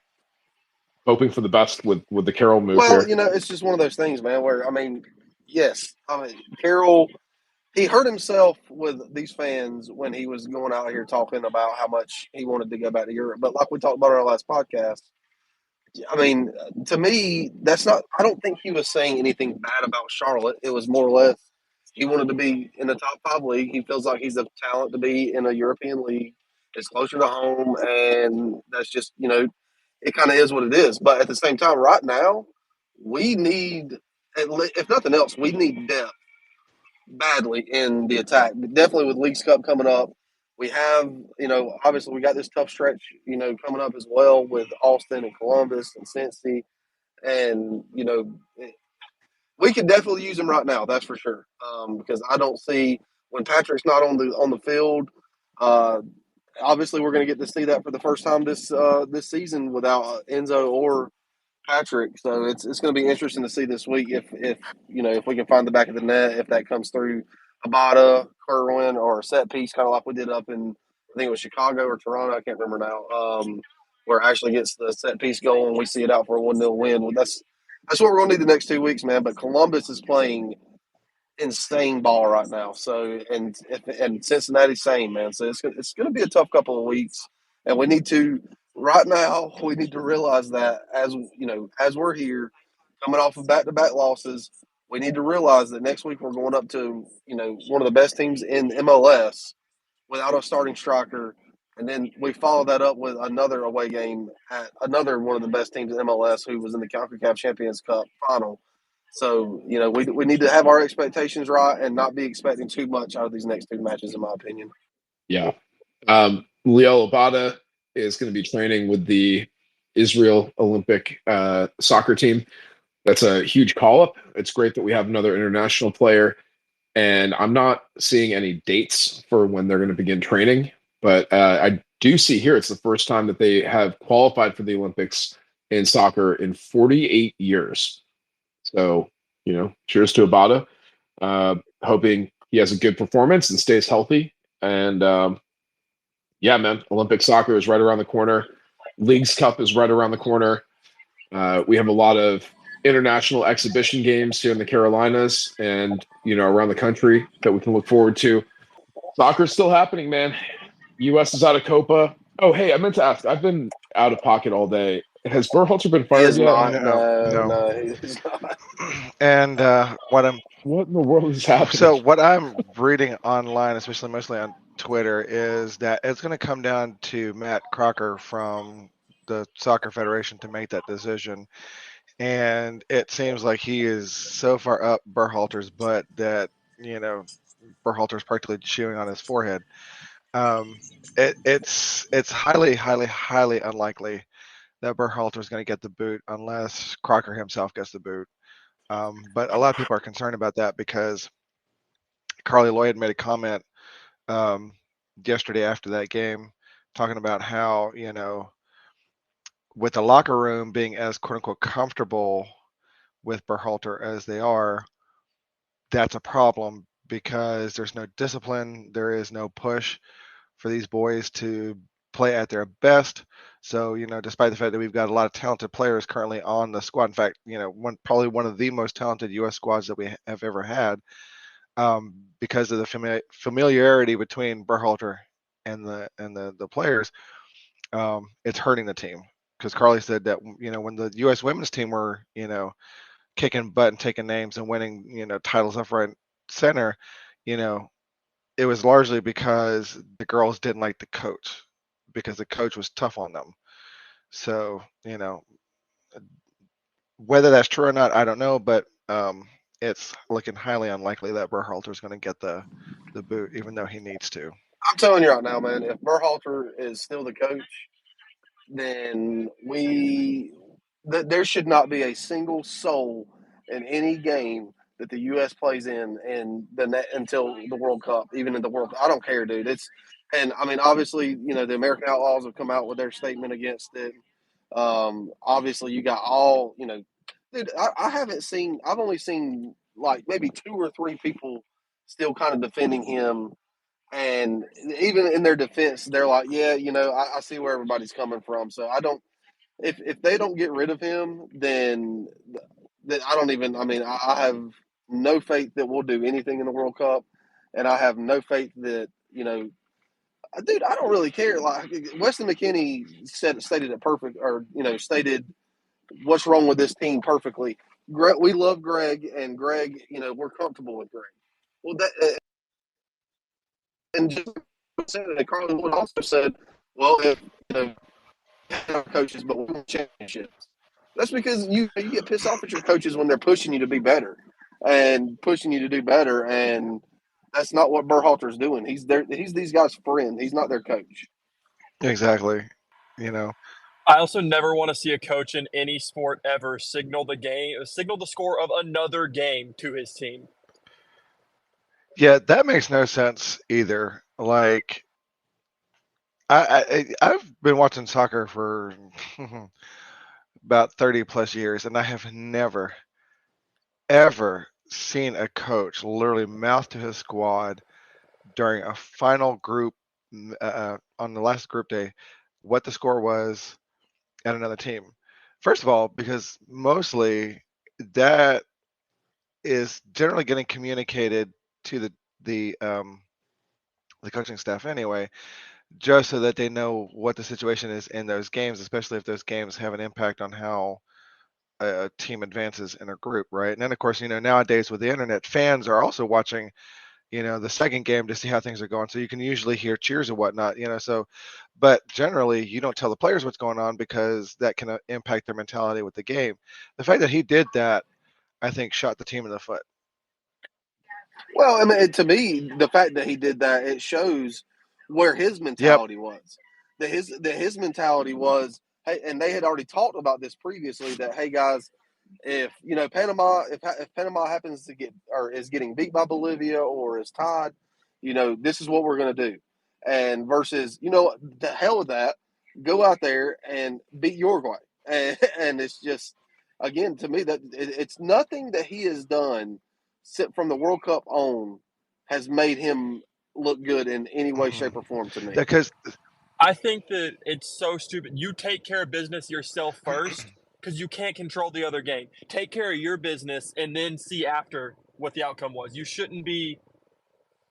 hoping for the best with the Carroll move Well, here. you know, it's just one of those things, man. Where I mean, yes, I mean Carroll. He hurt himself with these fans when he was going out here talking about how much he wanted to go back to Europe. But like we talked about on our last podcast, I mean, to me, that's not. I don't think he was saying anything bad about Charlotte. It was more or less he wanted to be in the top five league. He feels like he's a talent to be in a European league. It's closer to home, and that's just it kind of is what it is. But at the same time, right now, we need, if nothing else, we need depth badly in the attack. Definitely with Leagues Cup coming up. We have, obviously we got this tough stretch, coming up as well with Austin and Columbus and Cincy. And, we could definitely use him right now. That's for sure. Because I don't see when Patrick's not on the field, uh, obviously we're going to get to see that for the first time this season without Enzo or Patrick. So it's going to be interesting to see this week if we can find the back of the net, if that comes through Abada, Kerwin, or a set piece, kind of like we did up in I think it was Chicago or Toronto. I can't remember now. Where Ashley gets the set piece goal and we see it out for a 1-0 win. Well, that's what we're going to need the next 2 weeks, man. But Columbus is playing insane ball right now. So and Cincinnati's same, man. So it's going to be a tough couple of weeks, and we need to right now we need to realize that as we're here coming off of back-to-back losses, we need to realize that next week we're going up to one of the best teams in MLS without a starting striker. And then we follow that up with another away game at another one of the best teams in MLS who was in the CONCACAF Champions Cup final. So, we need to have our expectations right and not be expecting too much out of these next two matches, in my opinion. Yeah. Liel Abada is going to be training with the Israel Olympic soccer team. That's a huge call up. It's great that we have another international player, and I'm not seeing any dates for when they're going to begin training, but I do see here it's the first time that they have qualified for the Olympics in soccer in 48 years. So, cheers to Abada. Hoping he has a good performance and stays healthy. And yeah, man, Olympic soccer is right around the corner. Leagues Cup is right around the corner. We have a lot of international exhibition games here in the Carolinas and around the country that we can look forward to. Soccer's still happening, man. U.S. is out of Copa. Oh, hey, I meant to ask. I've been out of pocket all day. Has Berhalter been He fired is yet? not. No, no. No, he's not. And What in the world is happening? so what I'm reading online, especially mostly on Twitter, is that it's going to come down to Matt Crocker from the Soccer Federation to make that decision. And it seems like he is so far up Berhalter's butt that Berhalter's practically chewing on his forehead. It's highly, highly, highly unlikely that Berhalter is going to get the boot unless Crocker himself gets the boot. But a lot of people are concerned about that because Carly Lloyd made a comment yesterday after that game talking about how, with the locker room being as quote unquote comfortable with Berhalter as they are, that's a problem because there's no discipline, there is no push for these boys to play at their best. So, despite the fact that we've got a lot of talented players currently on the squad, in fact, probably one of the most talented U.S. squads that we have ever had, because of the familiarity between Berhalter and the players, it's hurting the team. Because Carly said that when the U.S. women's team were kicking butt and taking names and winning titles left, right, center, it was largely because the girls didn't like the coach because the coach was tough on them. So whether that's true or not, I don't know, but it's looking highly unlikely that Berhalter is going to get the boot, even though he needs to. I'm telling you right now, man, if Berhalter is still the coach, then there should not be a single soul in any game that the U.S. plays in the net until the World Cup, even in the World Cup. I don't care, dude. And I mean, obviously, the American Outlaws have come out with their statement against it. Obviously, you got all, dude. I've only seen like maybe 2 or 3 people still kind of defending him, and even in their defense, they're like, yeah, I see where everybody's coming from. So I don't. If they don't get rid of him, then I don't even. I mean, I have no faith that we'll do anything in the World Cup, and I have no faith that dude. I don't really care. Like Weston McKinney stated it perfect, or stated what's wrong with this team perfectly. We love Greg, and Greg, we're comfortable with Greg. Well, that and just said that Carly Wood also said, well, if coaches, but we win championships. That's because you get pissed off at your coaches when they're pushing you to be better and pushing you to do better, and that's not what Berhalter's doing. He's these guys' friend. He's not their coach. Exactly. I also never want to see a coach in any sport ever signal the score of another game to his team. Yeah, that makes no sense either. Like, I've been watching soccer for about 30 plus years, and I have never, ever seen a coach literally mouth to his squad during a final group on the last group day what the score was at another team. First of all, because mostly that is generally getting communicated to the coaching staff anyway, just so that they know what the situation is in those games, especially if those games have an impact on how a team advances in a group, right? And then, of course, nowadays with the internet, fans are also watching, the second game to see how things are going. So you can usually hear cheers and whatnot, so, but generally you don't tell the players what's going on because that can impact their mentality with the game. The fact that he did that, I think, shot the team in the foot. Well, I mean, to me, the fact that he did that, it shows where his mentality was. That his mentality was, hey, and they had already talked about this previously. That, hey guys, if Panama, if Panama happens to get or is getting beat by Bolivia or is tied, this is what we're going to do. And versus, the hell with that, go out there and beat Uruguay. And it's just, again, to me, that it's nothing that he has done from the World Cup on has made him look good in any way, shape, or form to me. Because I think that it's so stupid. You take care of business yourself first because you can't control the other game. Take care of your business and then see after what the outcome was. You shouldn't be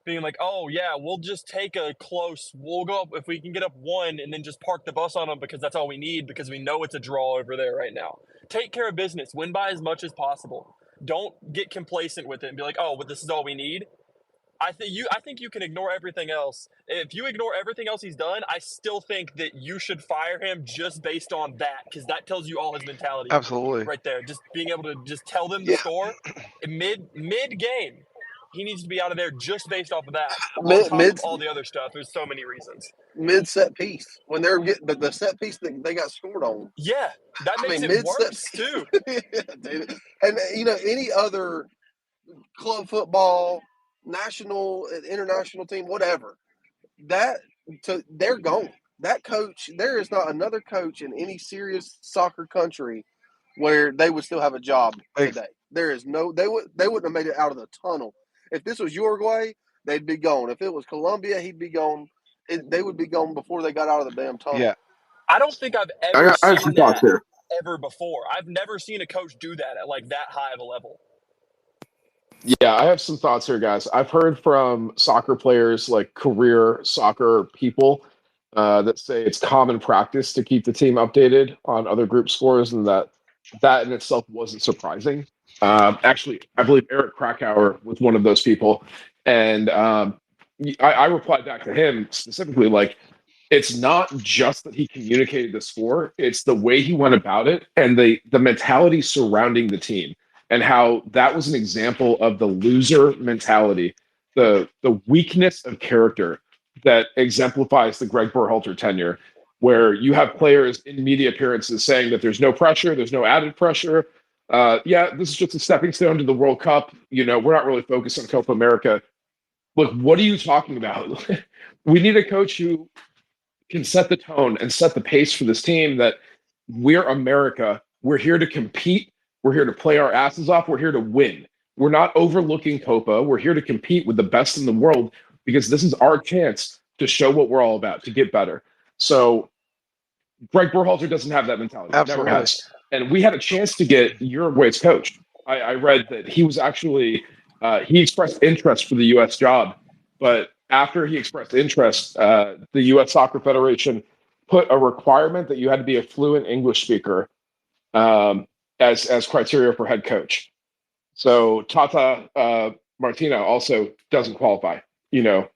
being like, oh, yeah, we'll just take we'll go up if we can get up 1 and then just park the bus on them because that's all we need because we know it's a draw over there right now. Take care of business. Win by as much as possible. Don't get complacent with it and be like, oh, but this is all we need. I think you can ignore everything else. If you ignore everything else he's done, I still think that you should fire him just based on that because that tells you all his mentality. Absolutely. Right there. Just being able to just tell them the score mid game. He needs to be out of there just based off of that. On top of all the other stuff, there's so many reasons. Mid set piece when they're getting the set piece that they got scored on. Yeah, that makes it worse too. Yeah, dude. And any other club football, national, international team, whatever, they're gone. That coach, there is not another coach in any serious soccer country where they would still have a job today. There is they wouldn't have made it out of the tunnel. If this was Uruguay, they'd be gone. If it was Colombia, he'd be gone. They would be gone before they got out of the damn tunnel. Yeah. I don't think I've ever seen that ever before. I've never seen a coach do that at like that high of a level. Yeah, I have some thoughts here, guys. I've heard from soccer players, like career soccer people, that say it's common practice to keep the team updated on other group scores, and that in itself wasn't surprising. Actually, I believe Eric Krakauer was one of those people, and I replied back to him specifically, like, it's not just that he communicated the score; it's the way he went about it and the mentality surrounding the team. And how that was an example of the loser mentality, the weakness of character that exemplifies the Greg Berhalter tenure, where you have players in media appearances saying that there's no pressure, there's no added pressure. Yeah, this is just a stepping stone to the World Cup. We're not really focused on Copa America. Look, what are you talking about? We need a coach who can set the tone and set the pace for this team that we're America. We're here to compete. We're here to play our asses off. We're here to win. We're not overlooking Copa. We're here to compete with the best in the world because this is our chance to show what we're all about, to get better. So Greg Berhalter doesn't have that mentality. Never Absolutely. has. And we had a chance to get Uruguay's coach. I read that he was actually he expressed interest for the U.S. job, but after he expressed interest, the U.S. Soccer Federation put a requirement that you had to be a fluent English speaker as criteria for head coach. So Tata Martino also doesn't qualify. We're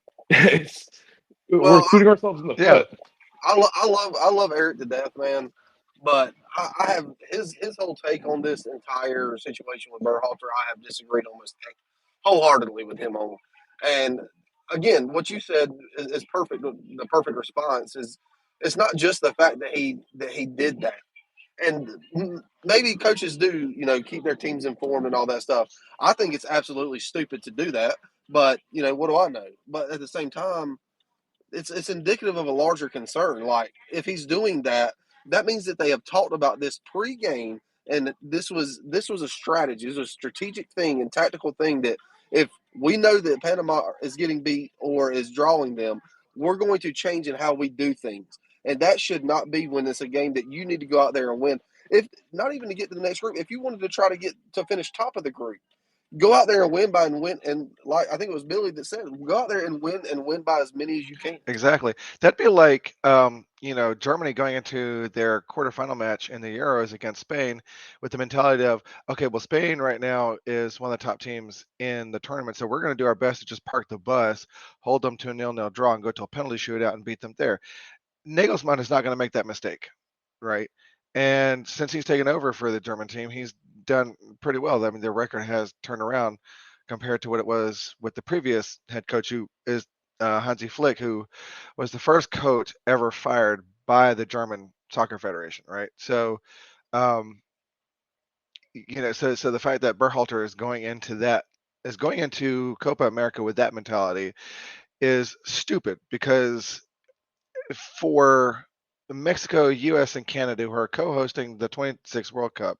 Well, shooting ourselves in the Yeah, foot. I love Eric to death, man. But I have his whole take on this entire situation with Berhalter. I have disagreed almost wholeheartedly with him on. And again, what you said is perfect. The perfect response is it's not just the fact that he did that. And maybe coaches do, keep their teams informed and all that stuff. I think it's absolutely stupid to do that. But what do I know? But at the same time, it's indicative of a larger concern. Like if he's doing that, that means that they have talked about this pregame, and this was a strategy, it was a strategic thing and tactical thing that if we know that Panama is getting beat or is drawing them, we're going to change in how we do things, and that should not be when it's a game that you need to go out there and win. If not even to get to the next group, if you wanted to try to get to finish top of the group, go out there and win and like I think it was Billy that said, go out there and win by as many as you can. exactly. That'd be like, Germany going into their quarterfinal match in the Euros against Spain with the mentality of, okay, well, Spain right now is one of the top teams in the tournament, so we're going to do our best to just park the bus, hold them to a 0-0 draw, and go to a penalty shootout and beat them there. Nagelsmann is not going to make that mistake, right? And since he's taken over for the German team, he's done pretty well. I mean, their record has turned around compared to what it was with the previous head coach, who is Hansi Flick, who was the first coach ever fired by the German Soccer Federation, right? So, um, so the fact that Berhalter is going into Copa America with that mentality is stupid because for Mexico, US, and Canada, who are co-hosting the 26 World Cup,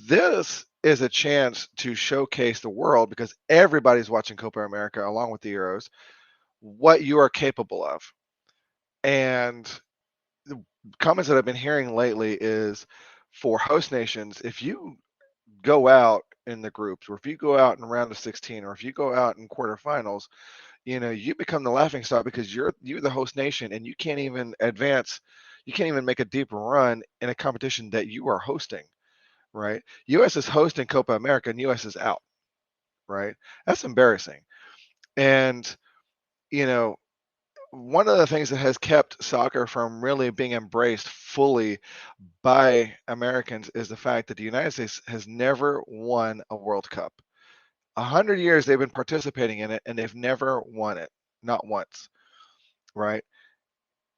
this is a chance to showcase the world, because everybody's watching Copa America along with the Euros, what you are capable of. And the comments that I've been hearing lately is for host nations, if you go out in the groups, or if you go out in round of 16, or if you go out in quarterfinals, you become the laughing stock because you're the host nation and you can't even advance, you can't even make a deep run in a competition that you are hosting, right? US is hosting Copa America and US is out, right? That's embarrassing. And you know one of the things that has kept soccer from really being embraced fully by Americans is the fact that the United States has never won a World Cup. 100 years they've been participating in it and they've never won it, not once, right?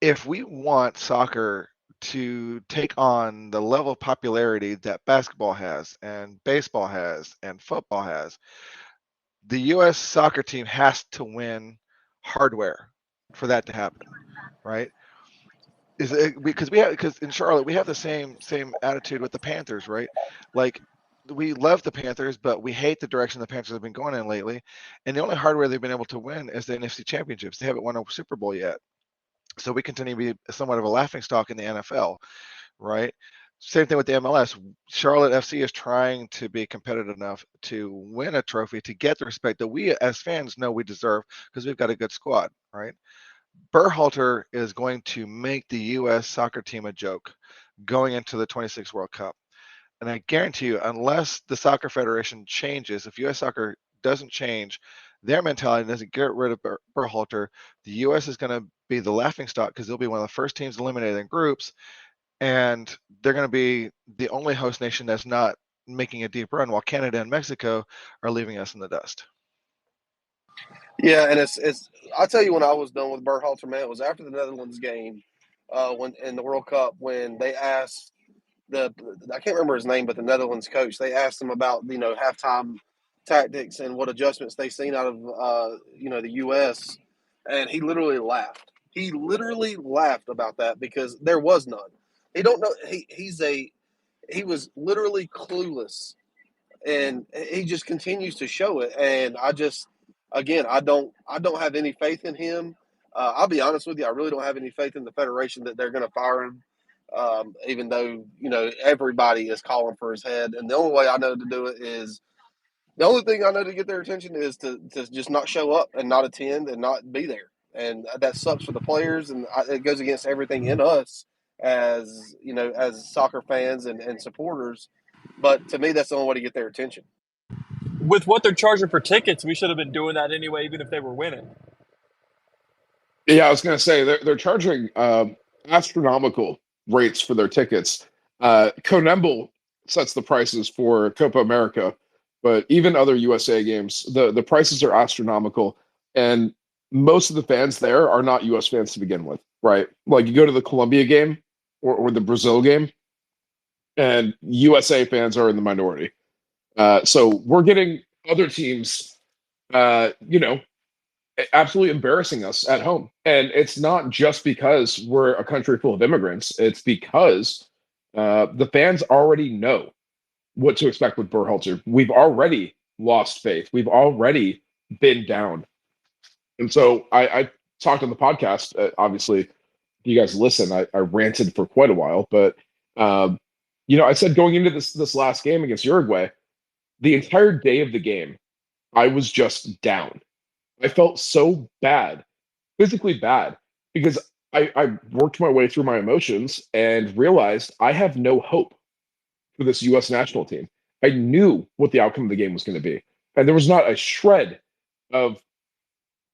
If we want soccer to take on the level of popularity that basketball has and baseball has and football has, the US soccer team has to win hardware for that to happen, right? Is it, because in Charlotte we have the same attitude with the Panthers, right? Like, we love the Panthers, but we hate the direction the Panthers have been going in lately. And the only hardware they've been able to win is the NFC championships. They haven't won a Super Bowl yet. So we continue to be somewhat of a laughing stock in the NFL, right? Same thing with the MLS. Charlotte FC is trying to be competitive enough to win a trophy to get the respect that we as fans know we deserve because we've got a good squad, right? Berhalter is going to make the U.S. soccer team a joke going into the 26 World Cup. And I guarantee you, unless the Soccer Federation changes, if U.S. soccer doesn't change their mentality, doesn't get rid of Berhalter, the U.S. is going to be the laughing stock because they'll be one of the first teams eliminated in groups, and they're going to be the only host nation that's not making a deep run, while Canada and Mexico are leaving us in the dust. Yeah, and it's. I tell you, when I was done with Berhalter, man, it was after the Netherlands game, when in the World Cup, when they asked I can't remember his name, but the Netherlands coach, they asked him about, halftime tactics and what adjustments they seen out of, the U.S., and he literally laughed. He literally laughed about that because there was none. He don't know. He was literally clueless, and he just continues to show it. And I don't have any faith in him. I'll be honest with you, I really don't have any faith in the Federation that they're going to fire him. Even though everybody is calling for his head, and the only way I know to do it is the only thing I know to get their attention is to just not show up and not attend and not be there, and that sucks for the players, and it goes against everything in us as as soccer fans and supporters. But to me, that's the only way to get their attention. With what they're charging for tickets, we should have been doing that anyway, even if they were winning. Yeah, I was going to say they're charging astronomical rates for their tickets. Conembl sets the prices for Copa America, but even other USA games, the prices are astronomical, and most of the fans there are not US fans to begin with, right? Like you go to the Colombia game or the Brazil game, and USA fans are in the minority. So we're getting other teams, absolutely embarrassing us at home. And it's not just because we're a country full of immigrants. It's because the fans already know what to expect with Berhalter. We've already lost faith. We've already been down. And so I talked on the podcast. Obviously, if you guys listen, I ranted for quite a while. But, I said going into this last game against Uruguay, the entire day of the game, I was just down. I felt so bad, physically bad, because I worked my way through my emotions and realized I have no hope for this U.S. national team. I knew what the outcome of the game was going to be. And there was not a shred of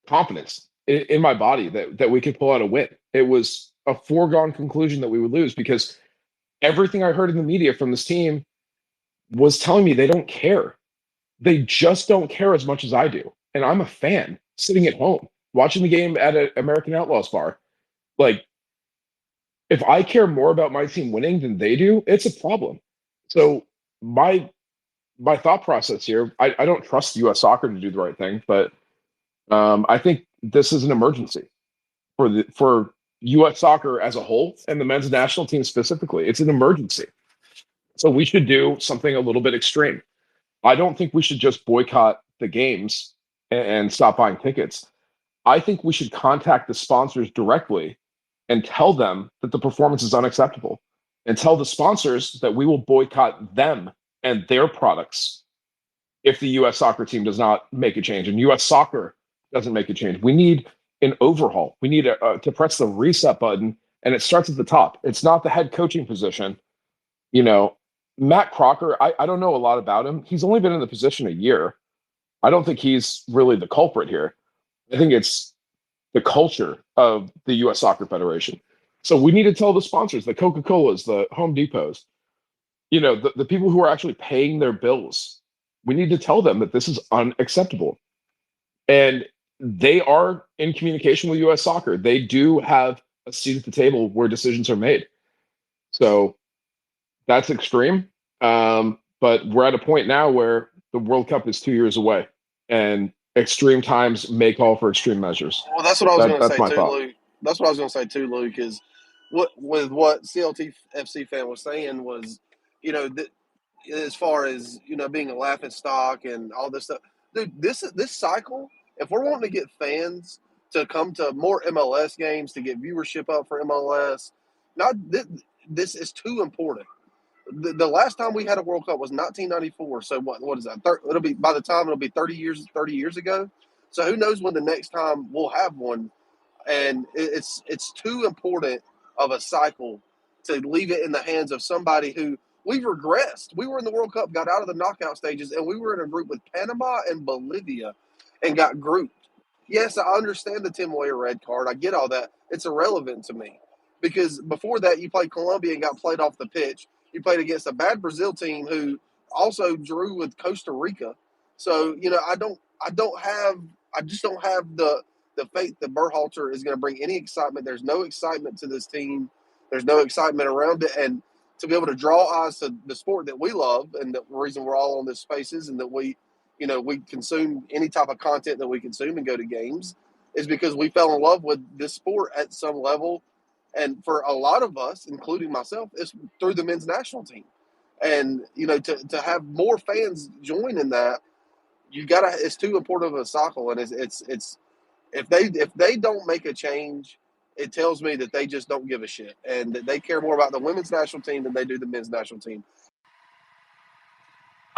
confidence in my body that we could pull out a win. It was a foregone conclusion that we would lose because everything I heard in the media from this team was telling me they don't care. They just don't care as much as I do. And I'm a fan sitting at home watching the game at an American Outlaws bar. Like, if I care more about my team winning than they do, it's a problem. So my thought process here, I don't trust U.S. soccer to do the right thing, but I think this is an emergency for U.S. soccer as a whole and the men's national team specifically. It's an emergency. So we should do something a little bit extreme. I don't think we should just boycott the games and stop buying tickets. I think we should contact the sponsors directly and tell them that the performance is unacceptable and tell the sponsors that we will boycott them and their products if the U.S. soccer team does not make a change and U.S. soccer doesn't make a change. We need an overhaul. We need to press the reset button, and it starts at the top. It's not the head coaching position. Matt Crocker, I don't know a lot about him. He's only been in the position a year. I don't think he's really the culprit here. I think it's the culture of the U.S. Soccer Federation. So we need to tell the sponsors, the Coca-Colas, the Home Depots, the people who are actually paying their bills. We need to tell them that this is unacceptable. And they are in communication with U.S. Soccer. They do have a seat at the table where decisions are made. So that's extreme. But we're at a point now where the World Cup is 2 years away, and extreme times may call for extreme measures. Well, that's what I was going to That's say my too, thought. Luke. That's what I was going to say too, Luke. Is what CLT FC fan was saying was, as far as being a laughing stock and all this stuff, dude. This cycle, if we're wanting to get fans to come to more MLS games to get viewership up for MLS, not this is too important. The last time we had a World Cup was 1994. So what is that? It'll be by the time it'll be 30 years ago. So who knows when the next time we'll have one? And it's too important of a cycle to leave it in the hands of somebody who we've regressed. We were in the World Cup, got out of the knockout stages, and we were in a group with Panama and Bolivia and got grouped. Yes, I understand the Tim Weah red card. I get all that. It's irrelevant to me because before that, you played Colombia and got played off the pitch. You played against a bad Brazil team who also drew with Costa Rica. So I just don't have the faith that Berhalter is going to bring any excitement. There's no excitement to this team. There's no excitement around it. And to be able to draw eyes to the sport that we love, and the reason we're all on this spaces, and that we consume any type of content that we consume and go to games, is because we fell in love with this sport at some level. And for a lot of us, including myself, it's through the men's national team. And to have more fans join in that, it's too important of a cycle. And it's if they don't make a change, it tells me that they just don't give a shit, and that they care more about the women's national team than they do the men's national team.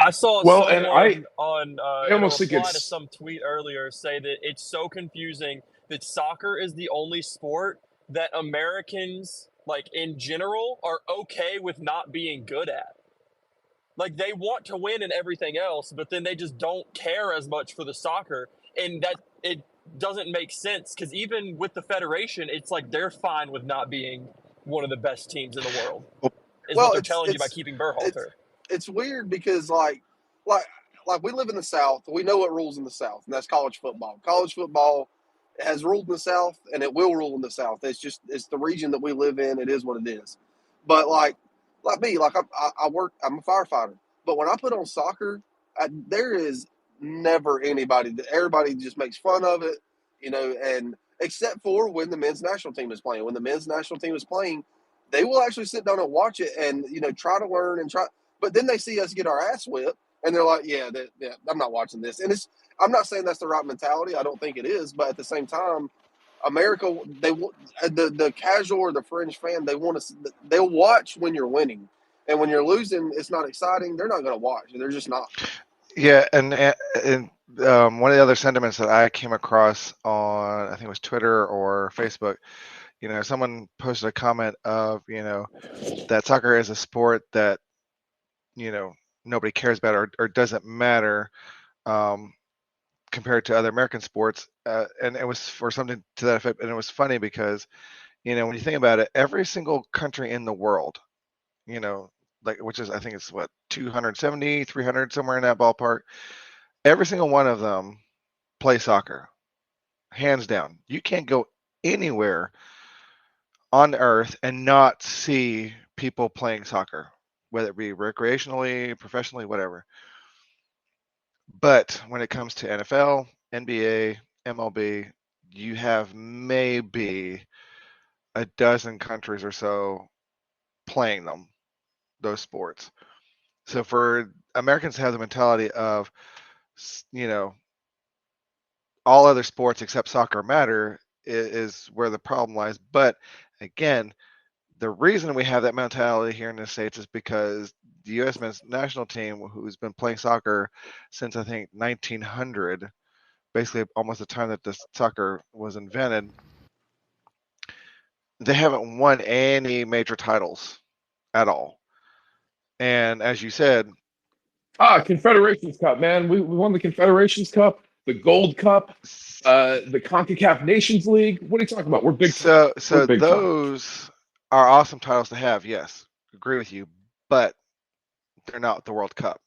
I saw Well, and someone on I in a almost think reply to it's some tweet earlier say that it's so confusing that soccer is the only sport that Americans, like in general, are okay with not being good at. Like, they want to win in everything else, but then they just don't care as much for the soccer, and that it doesn't make sense, because even with the federation, it's like they're fine with not being one of the best teams in the world. Is Well, what they're telling you by keeping Berhalter. It's weird because like we live in the South. We know what rules in the South, and that's college football. College football has ruled in the South, and it will rule in the South. It's the region that we live in. It is what it is. But like me, I'm a firefighter. But when I put on soccer, there is never anybody. Everybody just makes fun of it, and except for when the men's national team is playing. When the men's national team is playing, they will actually sit down and watch it and try to learn and try. But then they see us get our ass whipped, and they're like, "Yeah, I'm not watching this." And I'm not saying that's the right mentality. I don't think it is, but at the same time, America, the casual or the fringe fan, they'll watch when you're winning, and when you're losing, it's not exciting. They're not going to watch. They're just not. Yeah, and one of the other sentiments that I came across on, I think it was Twitter or Facebook, someone posted a comment of, that soccer is a sport that, nobody cares about or doesn't matter compared to other American sports. And it was for something to that effect. And it was funny because, when you think about it, every single country in the world, which is, I think it's 270, 300, somewhere in that ballpark. Every single one of them play soccer, hands down. You can't go anywhere on earth and not see people playing soccer, whether it be recreationally, professionally, whatever. But when it comes to NFL, NBA, MLB, you have maybe a dozen countries or so playing those sports. So for Americans to have the mentality of, all other sports except soccer matter is where the problem lies. But again, the reason we have that mentality here in the States is because the U.S. men's national team, who's been playing soccer since, I think, 1900, basically almost the time that the soccer was invented, they haven't won any major titles at all. And as you said, Confederations Cup, man. We won the Confederations Cup, the Gold Cup, the CONCACAF Nations League. What are you talking about? We're big time. So big those are awesome titles to have. Yes, agree with you, but they're not the World Cup.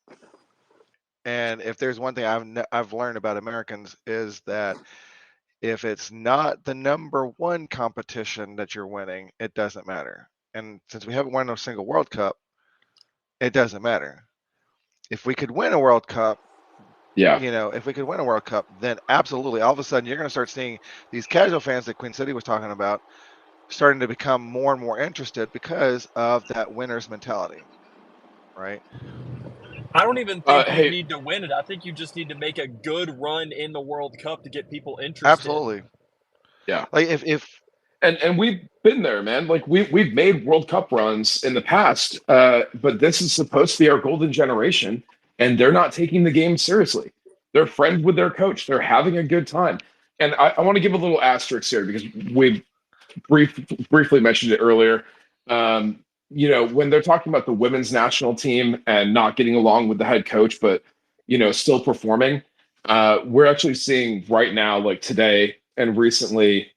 And if there's one thing I've learned about Americans is that if it's not the number one competition that you're winning, it doesn't matter. And since we haven't won a single World Cup, it doesn't matter. If we could win a World Cup, if we could win a World Cup, then absolutely, all of a sudden you're going to start seeing these casual fans that Queen City was talking about starting to become more and more interested because of that winner's mentality, right? I don't even think you need to win it. I think you just need to make a good run in the World Cup to get people interested. Absolutely. Yeah. Like if and we've been there, man. Like we've made World Cup runs in the past, but this is supposed to be our golden generation, and they're not taking the game seriously. They're friends with their coach. They're having a good time. And I want to give a little asterisk here because we briefly mentioned it earlier. When they're talking about the women's national team and not getting along with the head coach, but still performing, we're actually seeing right now, like today and recently,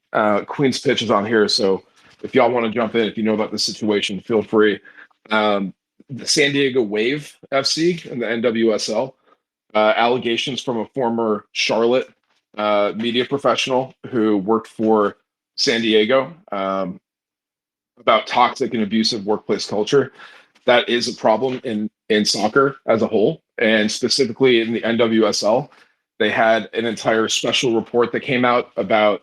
Queen's Pitch is on here. So if y'all want to jump in, if you know about the situation, feel free. The San Diego Wave FC and the NWSL, allegations from a former Charlotte media professional who worked for San Diego about toxic and abusive workplace culture. that is a problem in soccer as a whole, and specifically in the NWSL. They had an entire special report that came out about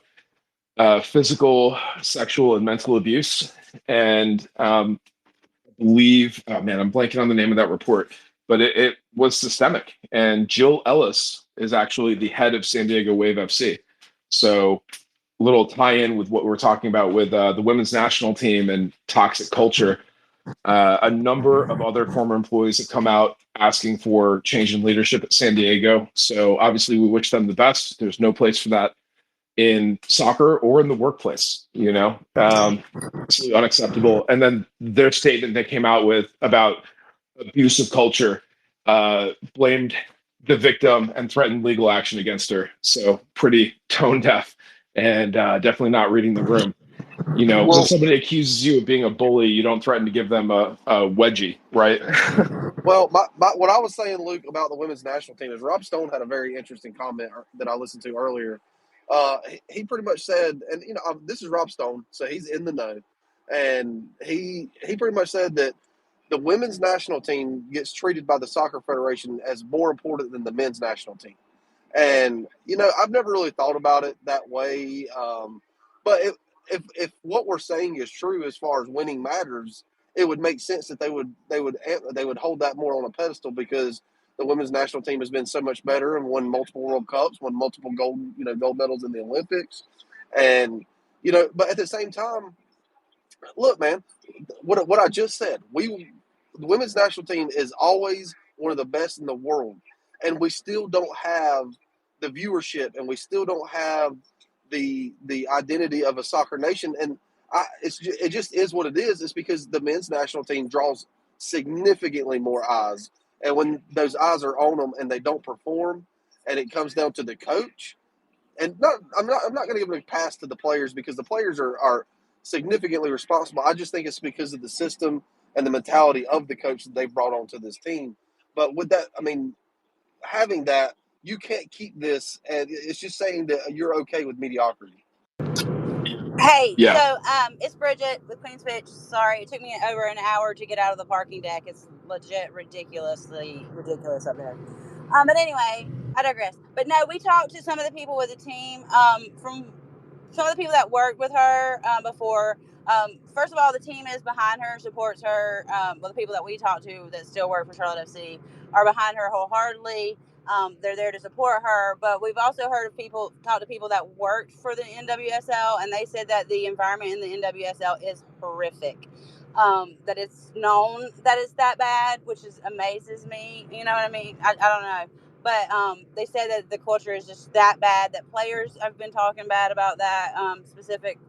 physical, sexual, and mental abuse. And I believe, oh man, I'm blanking on the name of that report, but it was systemic. And Jill Ellis is actually the head of San Diego Wave FC. So, little tie-in with what we're talking about with the women's national team and toxic culture. A number of other former employees have come out asking for change in leadership at San Diego. So obviously, we wish them the best. There's no place for that in soccer or in the workplace. Absolutely unacceptable. And then their statement they came out with about abusive culture blamed the victim and threatened legal action against her. So pretty tone deaf and definitely not reading the room. When somebody accuses you of being a bully, you don't threaten to give them a wedgie, right? Well, what I was saying, Luke, about the women's national team is Rob Stone had a very interesting comment that I listened to earlier. He pretty much said, and this is Rob Stone, so he's in the know, and he pretty much said that the women's national team gets treated by the Soccer Federation as more important than the men's national team. And I've never really thought about it that way, but if what we're saying is true as far as winning matters, it would make sense that they would hold that more on a pedestal, because the women's national team has been so much better and won multiple World Cups, won multiple gold medals in the Olympics, and but at the same time, look, man, what I just said, the women's national team is always one of the best in the world, and we still don't have the viewership, and we still don't have the identity of a soccer nation, and it just is what it is. It's because the men's national team draws significantly more eyes, and when those eyes are on them and they don't perform, and it comes down to the coach, and I'm not going to give a pass to the players, because the players are significantly responsible. I just think it's because of the system and the mentality of the coach that they've brought onto this team. But with that, having that, you can't keep this, and it's just saying that you're okay with mediocrity. Hey, Yeah. so it's Bridget with Queen's Pitch. Sorry, it took me over an hour to get out of the parking deck. It's legit ridiculously ridiculous up there. But anyway, I digress. But no, we talked to some of the people with the team, from some of the people that worked with her before. First of all, the team is behind her, supports her. Well, the people that we talked to that still work for Charlotte FC are behind her wholeheartedly. They're there to support her, but we've also talked to people that worked for the NWSL, and they said that the environment in the NWSL is horrific. That it's known that it's that bad, which amazes me. You know what I mean? I don't know. But they said that the culture is just that bad, that players have been talking bad about that specific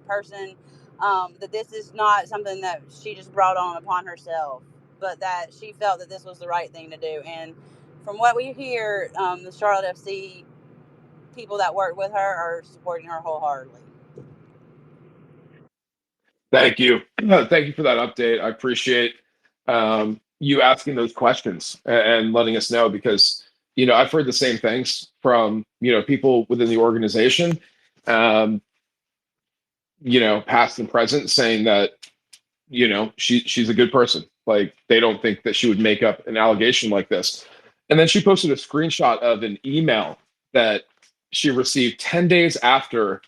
person, that this is not something that she just brought on upon herself, but that she felt that this was the right thing to do. And from what we hear, the Charlotte FC people that work with her are supporting her wholeheartedly. Thank you. Thank you for that update. I appreciate you asking those questions and letting us know, because, I've heard the same things from, people within the organization, past and present, saying that, she's a good person. Like, they don't think that she would make up an allegation like this. And then she posted a screenshot of an email that she received 10 days after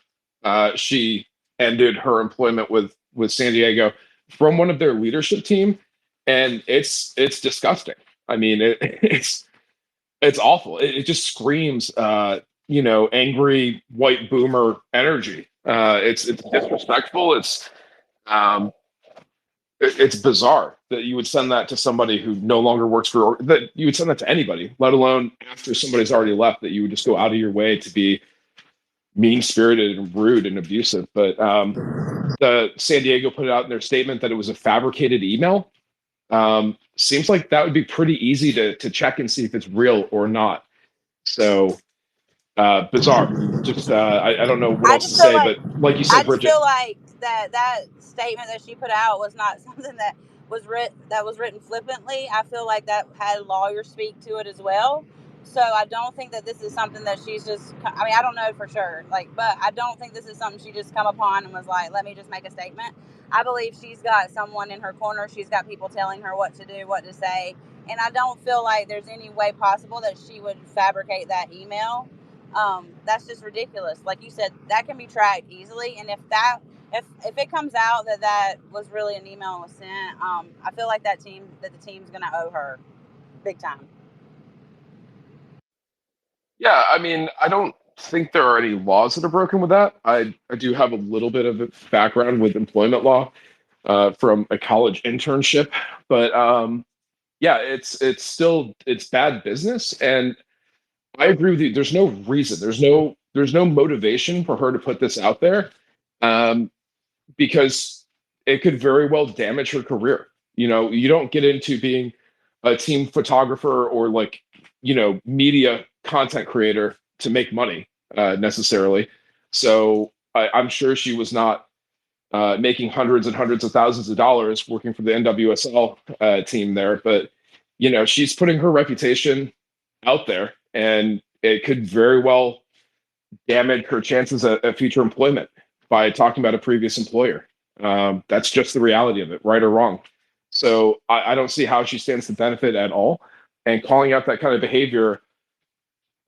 she ended her employment with San Diego, from one of their leadership team, and it's disgusting. I mean, it's awful. It just screams, angry white boomer energy. It's disrespectful. It's bizarre that you would send that to somebody who no longer works for, that you would send that to anybody, let alone after somebody's already left, that you would just go out of your way to be mean-spirited and rude and abusive. But the San Diego put it out in their statement that it was a fabricated email. Seems like that would be pretty easy to check and see if it's real or not. So bizarre. Just I don't know what else to say, but like you said, Bridget, I just feel like that statement that she put out was not something that was written flippantly. I feel like that had lawyer speak to it as well. So I don't think that this is something that she's just, I mean, I don't know for sure, like, but I don't think this is something she just come upon and was like, let me just make a statement. I believe she's got someone in her corner. She's got people telling her what to do, what to say. And I don't feel like there's any way possible that she would fabricate that email. That's just ridiculous. Like you said, that can be tracked easily. And if it comes out that that was really an email and was sent, I feel like the team's going to owe her big time. Yeah, I mean, I don't think there are any laws that are broken with that. I do have a little bit of a background with employment law from a college internship, but yeah, it's still it's bad business, and I agree with you. There's no reason, there's no motivation for her to put this out there, um, because it could very well damage her career. You don't get into being a team photographer or like, media content creator to make money necessarily. So I'm sure she was not making hundreds and hundreds of thousands of dollars working for the NWSL team there, but she's putting her reputation out there, and it could very well damage her chances at future employment by talking about a previous employer. That's just the reality of it, right or wrong. So I don't see how she stands to benefit at all. And calling out that kind of behavior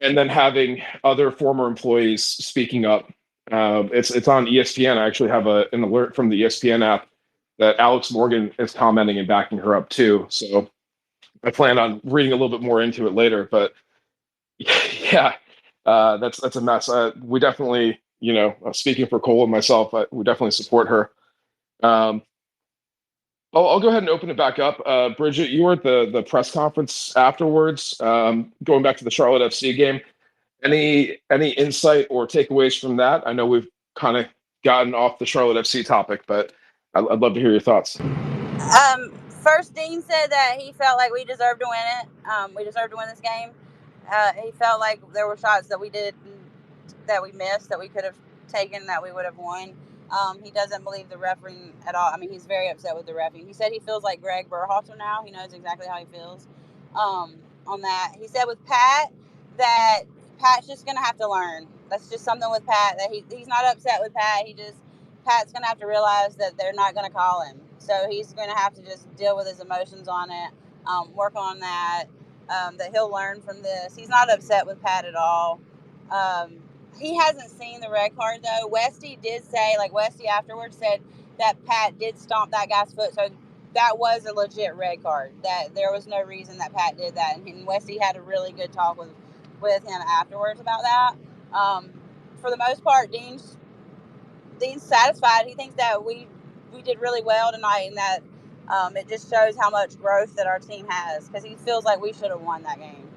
and then having other former employees speaking up. It's on ESPN. I actually have an alert from the ESPN app that Alex Morgan is commenting and backing her up too. So I plan on reading a little bit more into it later. But yeah, that's a mess. We definitely, speaking for Cole and myself, we definitely support her. I'll go ahead and open it back up. Bridget, you were at the press conference afterwards, going back to the Charlotte FC game. Any insight or takeaways from that? I know we've kind of gotten off the Charlotte FC topic, but I'd love to hear your thoughts. First, Dean said that he felt like we deserved to win it. We deserved to win this game. He felt like there were shots that we did that we missed that we could have taken that we would have won. He doesn't believe the refereeing at all. I mean, he's very upset with the refereeing. He said he feels like Greg Berhalter now. He knows exactly how he feels on that. He said with Pat that Pat's just going to have to learn. That's just something with Pat that he's not upset with Pat. Pat's going to have to realize that they're not going to call him. So he's going to have to just deal with his emotions on it, work on that, that he'll learn from this. He's not upset with Pat at all. He hasn't seen the red card, though. Westy did say, Westy afterwards said that Pat did stomp that guy's foot. So that was a legit red card. That there was no reason that Pat did that. And Westy had a really good talk with him afterwards about that. For the most part, Dean's satisfied. He thinks that we did really well tonight, and that it just shows how much growth that our team has, because he feels like we should have won that game.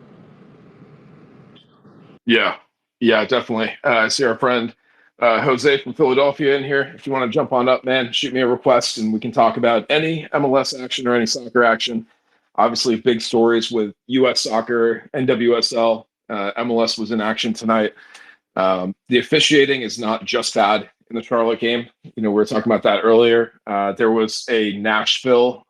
Yeah, definitely. I see our friend Jose from Philadelphia in here. If you want to jump on up, man, shoot me a request and we can talk about any MLS action or any soccer action. Obviously, big stories with U.S. soccer, NWSL. MLS was in action tonight. The officiating is not just bad in the Charlotte game. We were talking about that earlier. There was a Nashville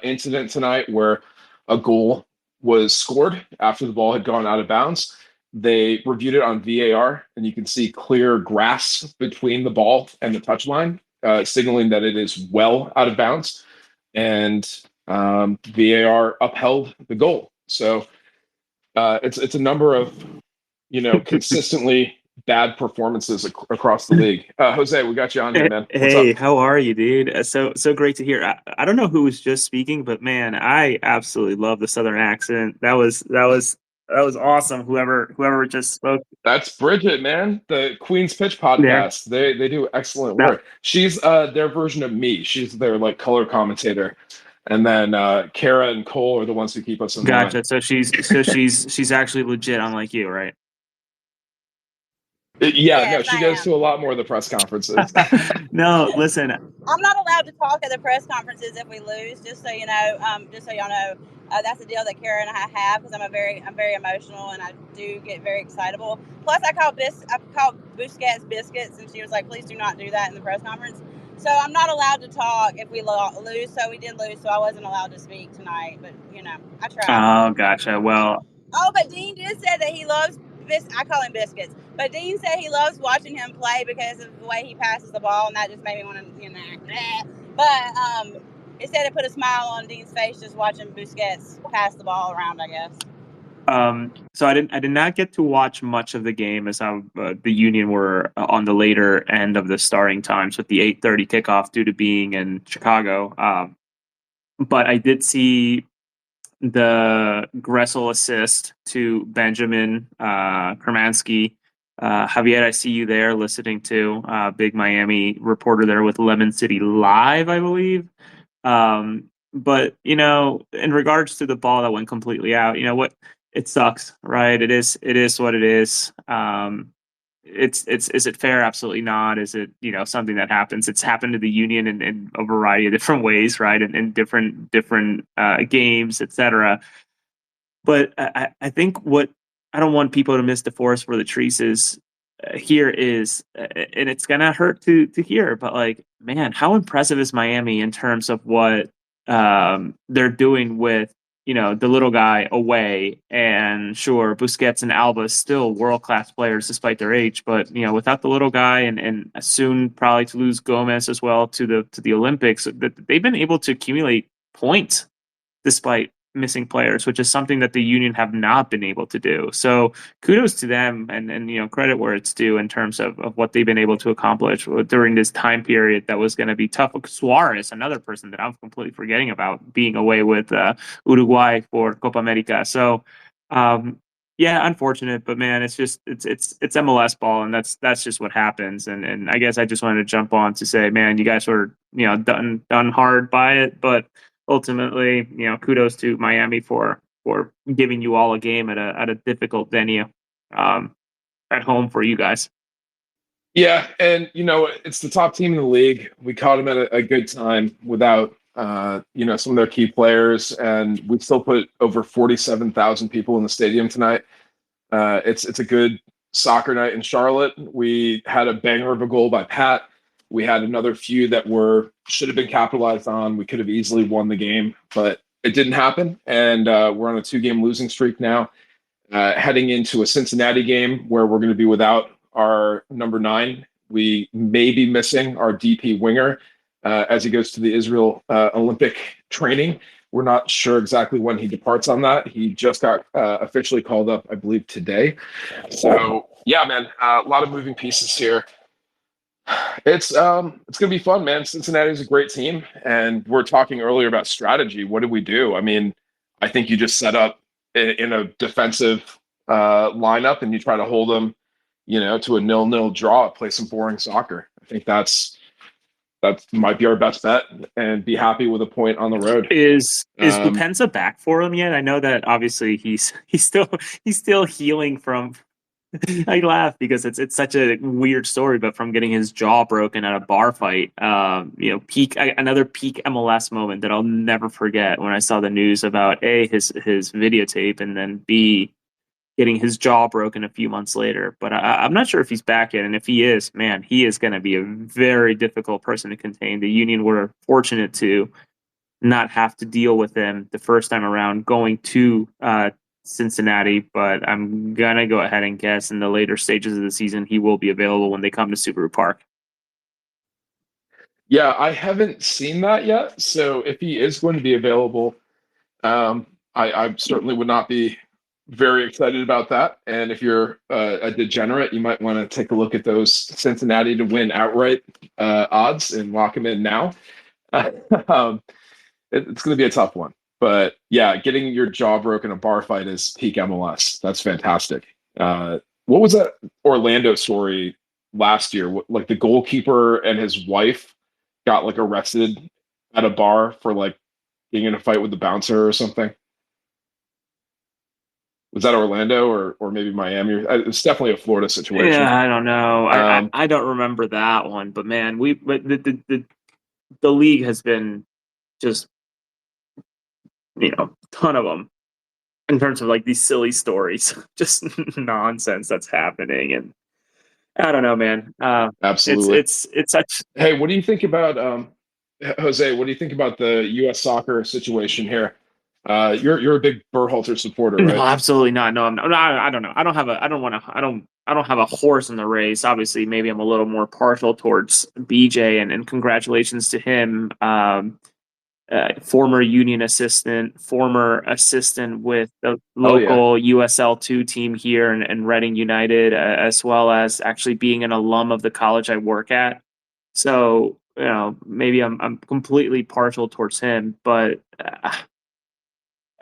incident tonight where a goal was scored after the ball had gone out of bounds. They reviewed it on VAR, and you can see clear grass between the ball and the touchline, signaling that it is well out of bounds. And VAR upheld the goal. So it's a number of consistently bad performances across the league. Jose, we got you on here, man. What's Hey, up? how are you, dude? So great to hear. I don't know who was just speaking, but man, I absolutely love the Southern accent. That was awesome. Whoever just spoke. That's Bridget, man. The Queen's Pitch podcast. They do excellent work. She's their version of me. She's their color commentator. And then Kara and Cole are the ones who keep us in line. Gotcha. So she's actually legit, unlike you, right? Yes, no, she goes to a lot more of the press conferences. No, listen. I'm not allowed to talk at the press conferences if we lose. Just so you know, just so y'all know, that's a deal that Kara and I have, because I'm very emotional and I do get very excitable. Plus, I called Busquets biscuits, and she was like, "Please do not do that in the press conference." So I'm not allowed to talk if we lose. So we did lose. So I wasn't allowed to speak tonight. But I tried. Oh, gotcha. Well, Oh, but Dean did say that he loves I call him biscuits. But Dean said he loves watching him play because of the way he passes the ball, and that just made me want to, But he said it put a smile on Dean's face just watching Busquets pass the ball around, I guess. So I did not get to watch much of the game as the Union were on the later end of the starting times with the 8:30 kickoff due to being in Chicago. But I did see the Gressel assist to Benjamin Kermansky. Javier, I see you there listening to big Miami reporter there with Lemon City Live, I believe. But in regards to the ball that went completely out, what, it sucks, right? It is what it is. Is it fair? Absolutely not. Is it something that happens? It's happened to the Union in a variety of different ways, right? In different games, etc. But I think what I don't want people to miss the forest for the trees is here is, and it's gonna hurt to hear, but like, man, how impressive is Miami in terms of what they're doing with the little guy away? And sure, Busquets and Alba still world class players despite their age, but without the little guy and soon probably to lose Gomez as well to the Olympics, that they've been able to accumulate points despite missing players, which is something that the Union have not been able to do. So kudos to them, and credit where it's due in terms of what they've been able to accomplish during this time period that was going to be tough. Suarez, another person that I'm completely forgetting about, being away with Uruguay for Copa America. So yeah, unfortunate, but man, it's just it's MLS ball, and that's just what happens. And I guess I just wanted to jump on to say, man, you guys were done hard by it, but ultimately, kudos to Miami for giving you all a game at a difficult venue at home for you guys. Yeah, and it's the top team in the league. We caught them at a good time without some of their key players, and we still put over 47,000 people in the stadium tonight. It's a good soccer night in Charlotte. We had a banger of a goal by Pat. We had another few that should have been capitalized on. We could have easily won the game, but it didn't happen. And we're on a 2-game losing streak now, heading into a Cincinnati game where we're going to be without our number 9. We may be missing our DP winger as he goes to the Israel Olympic training. We're not sure exactly when he departs on that. He just got officially called up, I believe, today. So yeah, man, a lot of moving pieces here. It's gonna be fun, man. Cincinnati is a great team, and we're talking earlier about strategy. What did we do? I mean, I think you just set up in a defensive lineup, and you try to hold them, to a 0-0 draw. Play some boring soccer. I think that might be our best bet, and be happy with a point on the road. Is Lupenza back for him yet? I know that obviously he's still healing from. I laugh because it's such a weird story, but from getting his jaw broken at a bar fight, another peak MLS moment that I'll never forget when I saw the news about his videotape, and then B, getting his jaw broken a few months later. But I'm not sure if he's back yet, and if he is, man, he is going to be a very difficult person to contain. The Union were fortunate to not have to deal with him the first time around going to Cincinnati, but I'm gonna go ahead and guess in the later stages of the season he will be available when they come to Subaru Park. Yeah, I haven't seen that yet. So if he is going to be available, I certainly would not be very excited about that. And if you're a degenerate, you might want to take a look at those Cincinnati to win outright odds and lock him in now. It's going to be a tough one. But yeah, getting your jaw broken in a bar fight is peak MLS. That's fantastic. What was that Orlando story last year? Like the goalkeeper and his wife got like arrested at a bar for like being in a fight with the bouncer or something. Was that Orlando or maybe Miami? It's definitely a Florida situation. Yeah, I don't know. I don't remember that one, but man, the league has been just ton of them in terms of like these silly stories, just nonsense that's happening, and I don't know, man. Absolutely, it's such. Hey, what do you think about Jose? What do you think about the U.S. soccer situation here? You're a big Berhalter supporter, No, right? absolutely not. No, I'm not. No, I don't know. I don't have a. I don't want to. I don't have a horse in the race. Obviously, maybe I'm a little more partial towards BJ, and congratulations to him. Former union assistant, former assistant with the Oh yeah. local USL2 team here and Reading United, as well as actually being an alum of the college I work at. So, maybe I'm completely partial towards him, but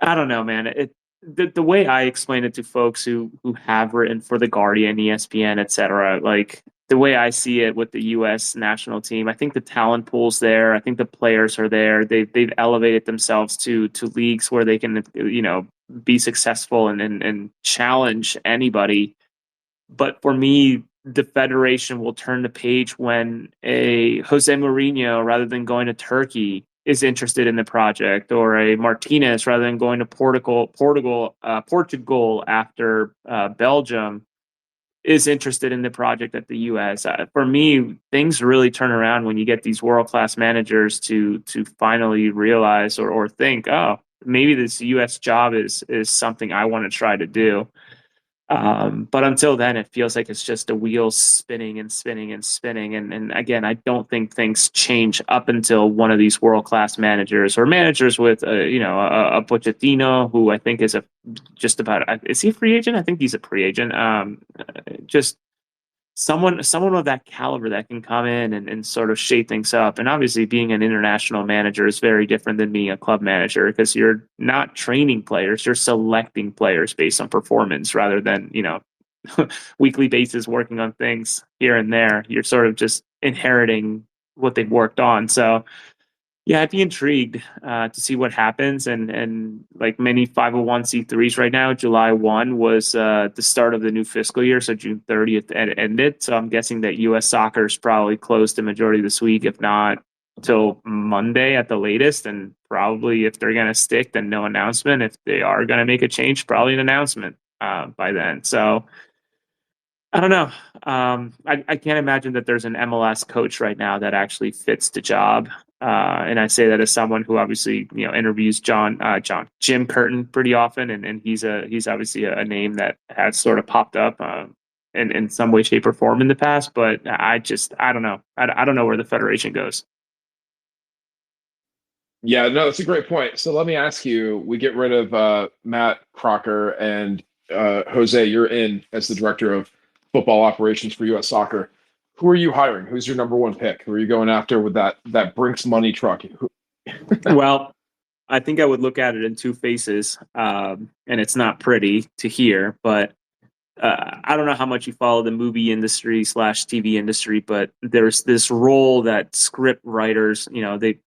I don't know, man. The way I explain it to folks who have written for the Guardian, ESPN, etc. Like the way I see it with the U.S. national team, I think the talent pool's there. I think the players are there. They've elevated themselves to leagues where they can be successful and challenge anybody. But for me, the federation will turn the page when a Jose Mourinho, rather than going to Turkey, is interested in the project, or a Martinez, rather than going to Portugal after Belgium, is interested in the project at the U.S. For me, things really turn around when you get these world class managers to finally realize or think, oh, maybe this U.S. job is something I want to try to do. But until then, it feels like it's just a wheel spinning and spinning and spinning. And again, I don't think things change up until one of these world class managers or managers with, a Pochettino, who I think is just about, is he a free agent? I think he's a free agent. Just someone of that caliber that can come in and sort of shake things up. And obviously being an international manager is very different than being a club manager, because you're not training players, you're selecting players based on performance rather than, weekly basis working on things here and there. You're sort of just inheriting what they've worked on. So yeah, I'd be intrigued to see what happens. And like many 501c3s right now, July 1 was the start of the new fiscal year. So June 30th ended. So I'm guessing that U.S. soccer is probably closed the majority of this week, if not till Monday at the latest. And probably if they're going to stick, then no announcement. If they are going to make a change, probably an announcement by then. So I don't know. I can't imagine that there's an MLS coach right now that actually fits the job. And I say that as someone who obviously interviews Jim Curtin pretty often, and he's obviously a name that has sort of popped up in some way, shape, or form in the past. But I don't know. I don't know where the federation goes. Yeah, no, that's a great point. So let me ask you, we get rid of Matt Crocker and Jose, you're in as the director of football operations for US Soccer. Who are you hiring? Who's your number one pick? Who are you going after with that Brinks money truck? Well, I think I would look at it in two faces, and it's not pretty to hear, but I don't know how much you follow the movie industry / TV industry, but there's this role that script writers,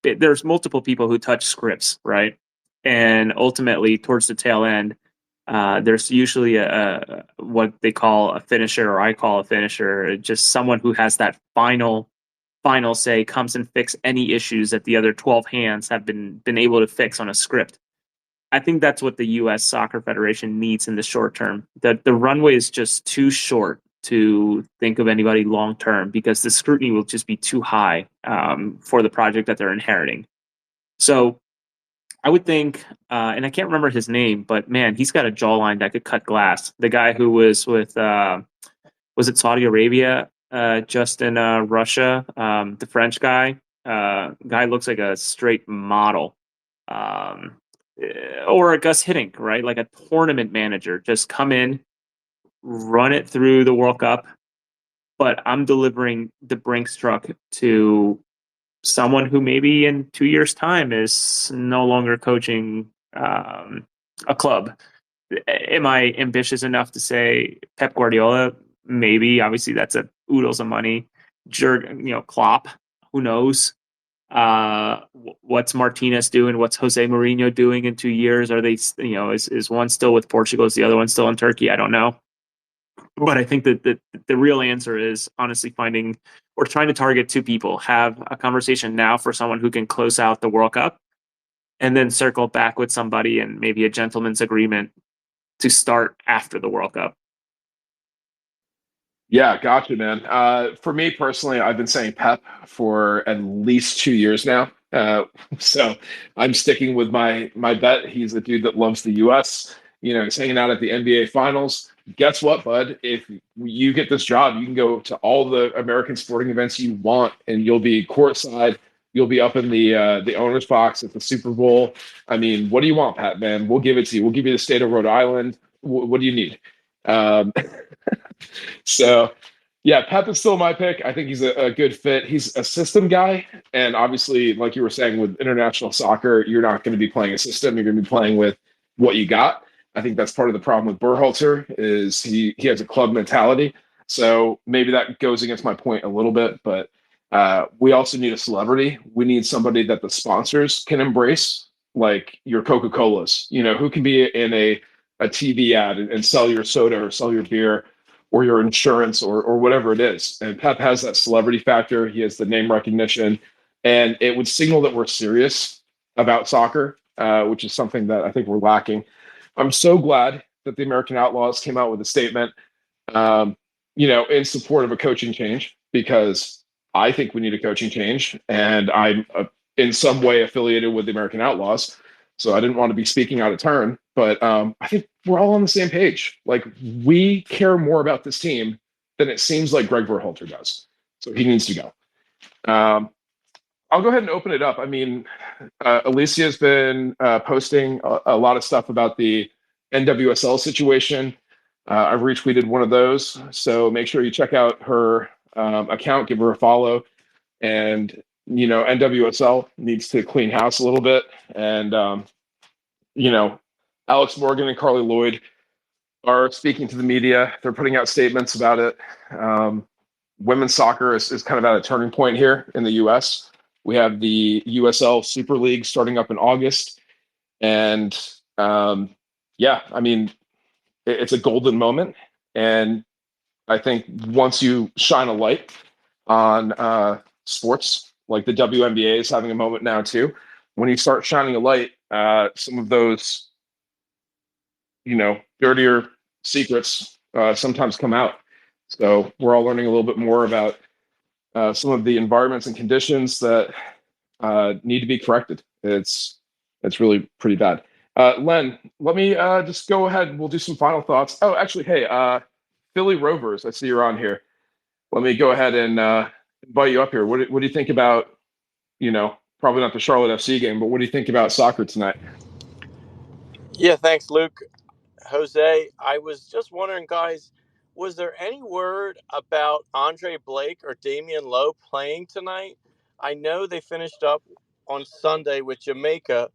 there's multiple people who touch scripts, right? And ultimately, towards the tail end, there's usually a what they call a finisher, or I call a finisher, just someone who has that final say, comes and fix any issues that the other 12 hands have been able to fix on a script. I think that's what the U.S. Soccer Federation needs in the short term. The runway is just too short to think of anybody long term, because the scrutiny will just be too high for the project that they're inheriting. So I would think, and I can't remember his name, but man, he's got a jawline that could cut glass. The guy who was with, was it Saudi Arabia, just in Russia? The French guy. Guy looks like a straight model. Um, or a Gus Hiddink, right? Like a tournament manager. Just come in, run it through the World Cup, but I'm delivering the Brinks truck to someone who maybe in 2 years' time is no longer coaching a club. Am I ambitious enough to say Pep Guardiola? Maybe. Obviously, that's a oodles of money. Klopp. Who knows? What's Martinez doing? What's Jose Mourinho doing in 2 years? Are they, is one still with Portugal? Is the other one still in Turkey? I don't know. But I think that the real answer is honestly finding or trying to target two people, have a conversation now for someone who can close out the World Cup, and then circle back with somebody and maybe a gentleman's agreement to start after the World Cup. Yeah, gotcha, man. For me personally, I've been saying Pep for at least 2 years now. So I'm sticking with my bet. He's a dude that loves the U.S. He's hanging out at the NBA Finals. Guess what, bud? If you get this job, you can go to all the American sporting events you want, and you'll be courtside. You'll be up in the owner's box at the Super Bowl. I mean, what do you want, Pat? Man, we'll give it to you. We'll give you the state of Rhode Island. What do you need? Um, so yeah, Pep is still my pick. I think he's a good fit. He's a system guy, and obviously, like you were saying, with international soccer, you're not going to be playing a system. You're going to be playing with what you got. I think that's part of the problem with Berhalter is he has a club mentality. So maybe that goes against my point a little bit, but we also need a celebrity. We need somebody that the sponsors can embrace, like your Coca-Colas. Who can be in a TV ad and sell your soda or sell your beer or your insurance or whatever it is. And Pep has that celebrity factor. He has the name recognition, and it would signal that we're serious about soccer, which is something that I think we're lacking. I'm so glad that the American Outlaws came out with a statement, in support of a coaching change, because I think we need a coaching change, and I'm in some way affiliated with the American Outlaws. So I didn't want to be speaking out of turn, but I think we're all on the same page. Like, we care more about this team than it seems like Greg Berhalter does. So he needs to go. I'll go ahead and open it up. I mean, Alicia's been posting a lot of stuff about the NWSL situation. I've retweeted one of those. So make sure you check out her account, give her a follow. And, NWSL needs to clean house a little bit. And, Alex Morgan and Carly Lloyd are speaking to the media. They're putting out statements about it. Women's soccer is kind of at a turning point here in the U.S. We have the USL Super League starting up in August. And, I mean, it's a golden moment. And I think once you shine a light on sports, like the WNBA is having a moment now too, when you start shining a light, some of those, dirtier secrets sometimes come out. So we're all learning a little bit more about some of the environments and conditions that need to be corrected. It's really pretty bad. Len, let me just go ahead. We'll do some final thoughts. Oh, actually, hey, Philly Rovers, I see you're on here. Let me go ahead and invite you up here. What do you think about, probably not the Charlotte FC game, but what do you think about soccer tonight? Yeah, thanks, Luke. Jose, I was just wondering, guys, was there any word about Andre Blake or Damian Lowe playing tonight? I know they finished up on Sunday with Jamaica,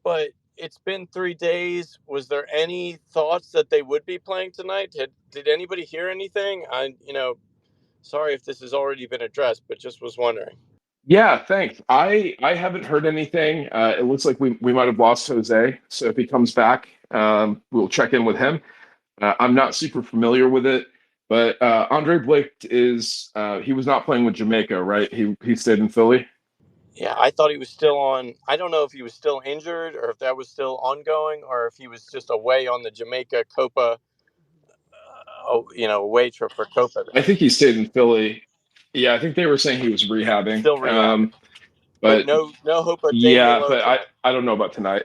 but it's been 3 days. Was there any thoughts that they would be playing tonight? Did anybody hear anything? Sorry if this has already been addressed, but just was wondering. Yeah, thanks. I haven't heard anything. It looks like we might have lost Jose. So if he comes back, we'll check in with him. I'm not super familiar with it, but Andre Blake he was not playing with Jamaica, right? He stayed in Philly. Yeah, I thought he was still on. I don't know if he was still injured or if that was still ongoing or if he was just away on the Jamaica Copa, away trip for Copa. I think he stayed in Philly. Yeah, I think they were saying he was rehabbing. Still rehabbing. But no hope of Damian Lowe but tonight. I don't know about tonight.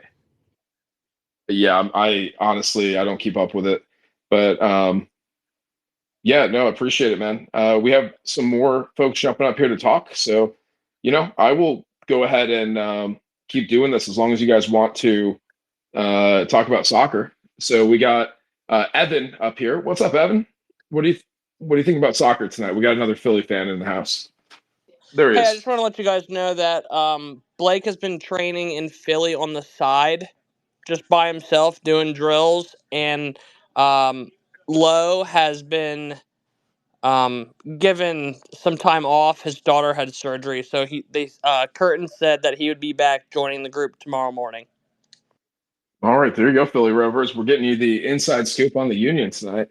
Yeah, I honestly, I don't keep up with it. But no, appreciate it, man. We have some more folks jumping up here to talk. So, I will go ahead and keep doing this as long as you guys want to talk about soccer. So we got Evan up here. What's up, Evan? What do you think about soccer tonight? We got another Philly fan in the house. There he is. I just want to let you guys know that Blake has been training in Philly on the side, just by himself doing drills, and Lowe has been given some time off. His daughter had surgery, so Curtin said that he would be back joining the group tomorrow morning. All right, there you go, Philly Rovers. We're getting you the inside scoop on the Union tonight.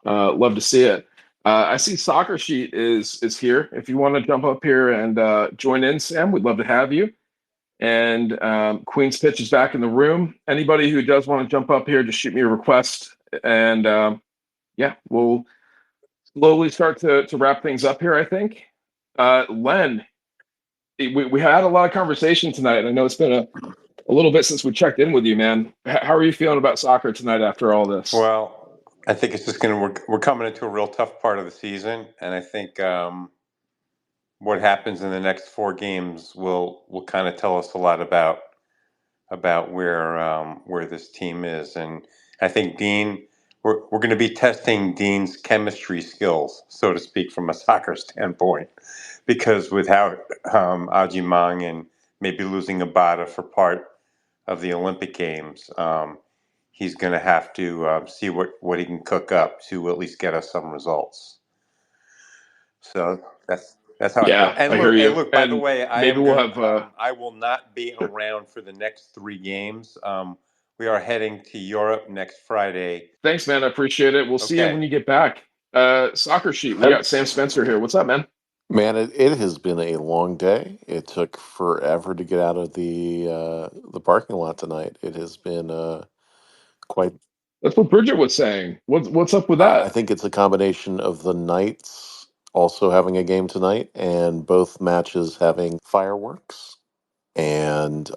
Love to see it. I see Soccer Sheet is here. If you want to jump up here and join in, Sam, we'd love to have you. And Queen's Pitch is back in the room. Anybody who does want to jump up here, just shoot me a request. And we'll slowly start to wrap things up here, I think. Len, we had a lot of conversation tonight, and I know it's been a little bit since we checked in with you, man. How are you feeling about soccer tonight after all this? Well, I think it's just we're coming into a real tough part of the season, and I think what happens in the next 4 games will kind of tell us a lot about where this team is. And I think Dean, we're going to be testing Dean's chemistry skills, so to speak, from a soccer standpoint, because without Ajimang and maybe losing Abada for part of the Olympic Games, he's going to have to see what he can cook up to at least get us some results. So that's how I feel. Yeah, And I hear look, you. by the And way, I maybe am we'll gonna. have. I will not be Sure. around for the next 3 games. We are heading to Europe next Friday. Thanks, man. I appreciate it. We'll see you Okay. when you get back. Soccer sheet. We got Sam Spencer here. What's up, man? Man, it has been a long day. It took forever to get out of the parking lot tonight. It has been quite. That's what Bridget was saying. What's up with I that? think it's a combination of the Knights also having a game tonight and both matches having fireworks. And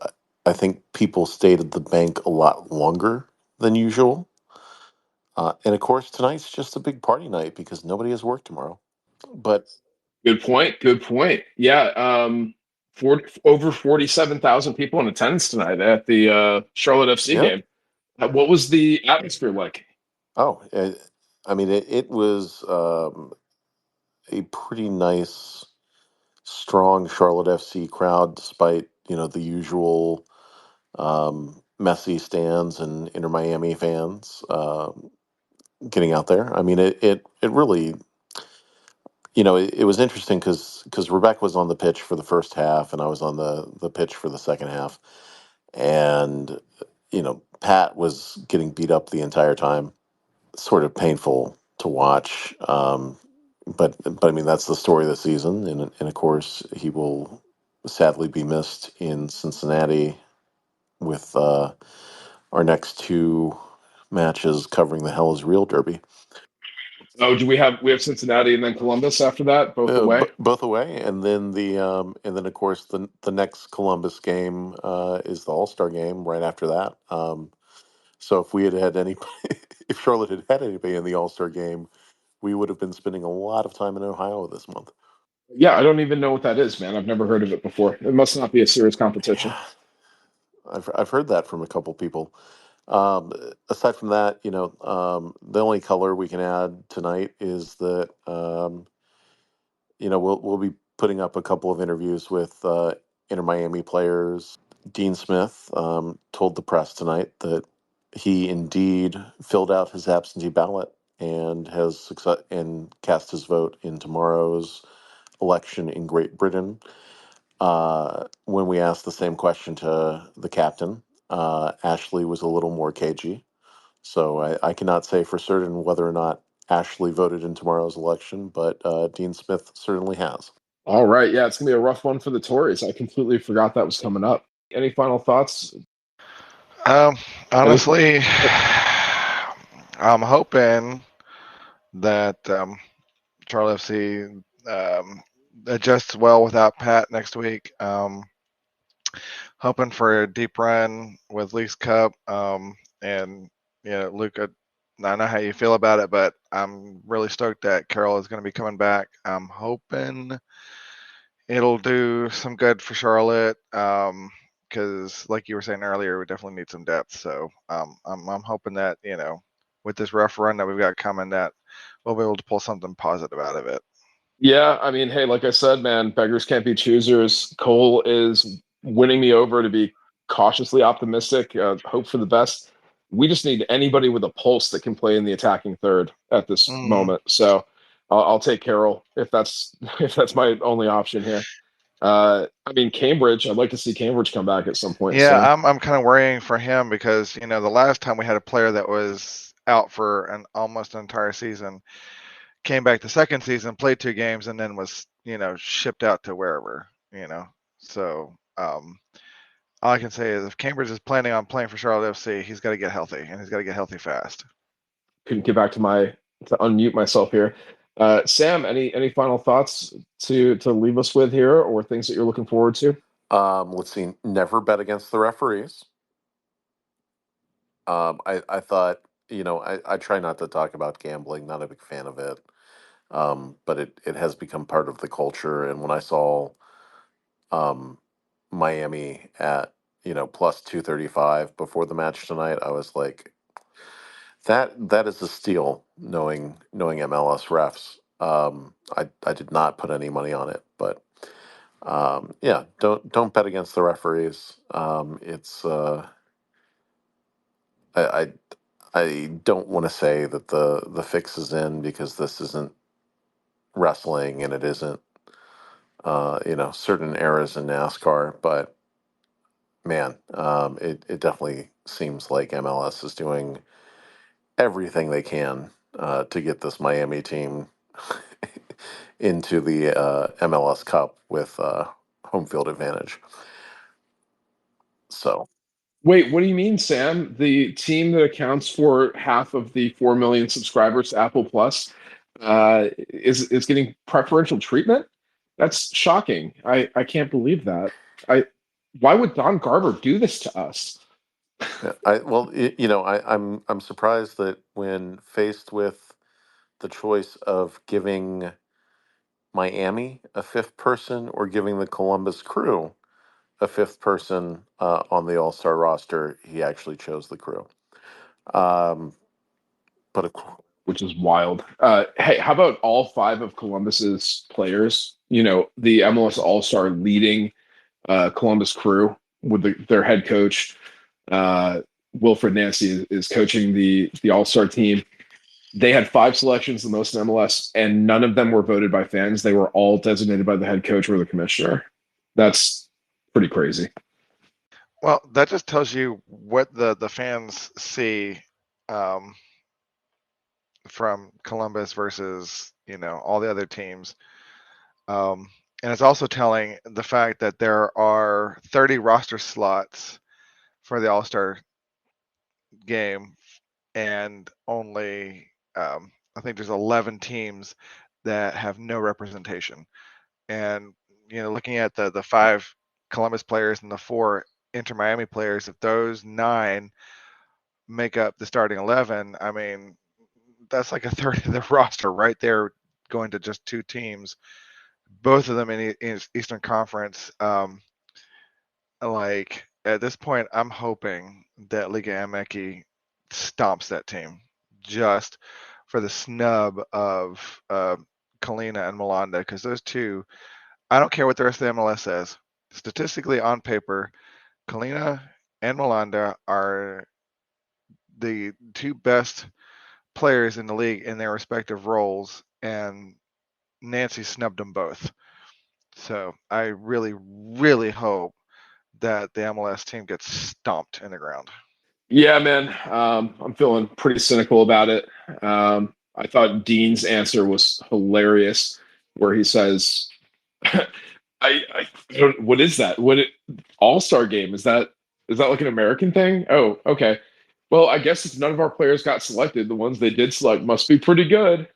I think people stayed at the bank a lot longer than usual. And of course, tonight's just a big party night because nobody has work tomorrow. But Good point. Good point. Yeah. 47,000 people in attendance tonight at the Charlotte FC yeah, game. What was the atmosphere like? oh, I mean, it was a pretty nice, strong Charlotte FC crowd, despite the usual messy stands and Inter Miami fans getting out there. I mean, it really, it was interesting because Rebecca was on the pitch for the first half, and I was on the pitch for the second half, and Pat was getting beat up the entire time, sort of painful to watch. But I mean, that's the story of the season, and of course, he will sadly be missed in Cincinnati with our next 2 matches covering the Hell is Real Derby. Oh, do we have Cincinnati and then Columbus after that, both away? Both away, and then of course the next Columbus game is the All Star game right after that. So if we had any, if Charlotte had had anybody in the All Star game, we would have been spending a lot of time in Ohio this month. Yeah, I don't even know what that is, man. I've never heard of it before. It must not be a serious competition. Yeah, I've heard that from a couple people. Aside from that, the only color we can add tonight is that we'll be putting up a couple of interviews with Inter Miami players. Dean Smith told the press tonight that he indeed filled out his absentee ballot and has success and cast his vote in tomorrow's election in Great Britain. When we asked the same question to the captain, Ashley was a little more cagey. So I cannot say for certain whether or not Ashley voted in tomorrow's election, but Dean Smith certainly has. All right. Yeah, it's going to be a rough one for the Tories. I completely forgot that was coming up. Any final thoughts? Honestly, I'm hoping that Charlie FC adjusts well without Pat next week. Hoping for a deep run with Leafs Cup. And Luke, I know how you feel about it, but I'm really stoked that Carroll is going to be coming back. I'm hoping it'll do some good for Charlotte. Because like you were saying earlier, we definitely need some depth. So I'm hoping that with this rough run that we've got coming, that we'll be able to pull something positive out of it. Yeah, I mean, hey, like I said, man, beggars can't be choosers. Cole is winning me over to be cautiously optimistic, hope for the best. We just need anybody with a pulse that can play in the attacking third at this moment. So I'll take Carroll if that's if that's my only option here. I mean, Cambridge. I'd like to see Cambridge come back at some point. Yeah, I'm kind of worrying for him because the last time we had a player that was out for almost an entire season, came back the second season, played 2 games, and then was shipped out to wherever. So all I can say is if Cambridge is planning on playing for Charlotte FC, he's got to get healthy, and he's got to get healthy fast. Couldn't get back to unmute myself here. Sam, any final thoughts to leave us with here, or things that you're looking forward to? Let's see. Never bet against the referees. I thought, I try not to talk about gambling. Not a big fan of it. But it has become part of the culture. And when I saw um, Miami at plus 235 before the match tonight, I was like, that is a steal. Knowing MLS refs, I did not put any money on it, but yeah, don't bet against the referees. It's I I don't want to say that the fix is in, because this isn't wrestling and it isn't certain eras in NASCAR, but man, it definitely seems like MLS is doing everything they can to get this Miami team into the MLS Cup with home field advantage. So, Wait, what do you mean, Sam? The team that accounts for half of the 4 million subscribers to Apple Plus is getting preferential treatment? That's shocking. I can't believe that. I Why would Don Garber do this to us? yeah, I'm surprised that when faced with the choice of giving Miami a fifth person or giving the Columbus Crew a fifth person on the All Star roster, he actually chose the Crew. Um, but of course, Which is wild. Hey, how about all five of Columbus's players? The MLS All-Star leading Columbus Crew with their head coach, Wilfred Nancy, is coaching the All-Star team. They had 5 selections, the most in MLS, and none of them were voted by fans. They were all designated by the head coach or the commissioner. That's pretty crazy. Well, that just tells you what the fans see um, from Columbus versus all the other teams. And it's also telling the fact that there are 30 roster slots for the All-Star game, and only I think there's 11 teams that have no representation. And looking at the 5 Columbus players and the 4 Inter Miami players, if those 9 make up the starting 11, I mean, that's like a third of the roster right there, going to just 2 teams, both of them in Eastern Conference. Like at this point, I'm hoping that Liga MX stomps that team just for the snub of Kalina and Malanda, because those two, I don't care what the rest of the MLS says. Statistically, on paper, Kalina and Malanda are the 2 best players in the league in their respective roles, and Nancy snubbed them both. So I really, really hope that the MLS team gets stomped in the ground. Yeah, man. I'm feeling pretty cynical about it. I thought Dean's answer was hilarious, where he says, I don't, what is that? All-Star game? Is that like an American thing? Oh, okay. Well, I guess if none of our players got selected, the ones they did select must be pretty good.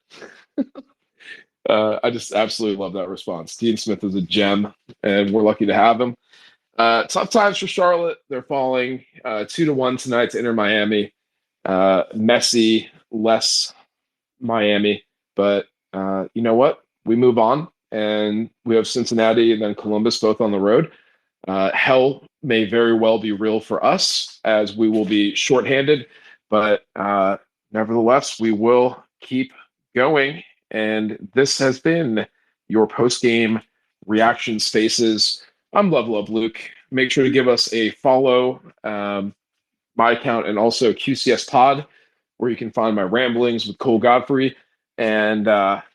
I just absolutely love that response. Dean Smith is a gem, and we're lucky to have him. Tough times for Charlotte. They're falling 2-1 tonight to Inter Miami. Messy, less Miami. But you know what? We move on, and we have Cincinnati and then Columbus both on the road. Hell may very well be real for us, as we will be shorthanded. But nevertheless, we will keep going. And this has been your post-game reaction spaces. I'm Level Up Luke. Make sure to give us a follow, my account, and also QCS Pod, where you can find my ramblings with Cole Godfrey. And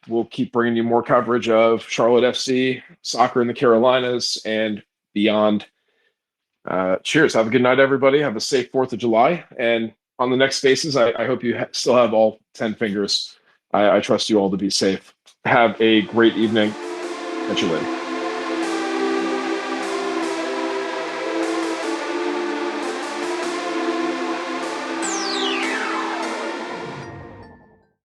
we'll keep bringing you more coverage of Charlotte FC, soccer in the Carolinas, and beyond. Cheers. Have a good night, everybody. Have a safe 4th of July. And on the next spaces, I hope you still have all 10 fingers. I trust you all to be safe. Have a great evening. Catch you later.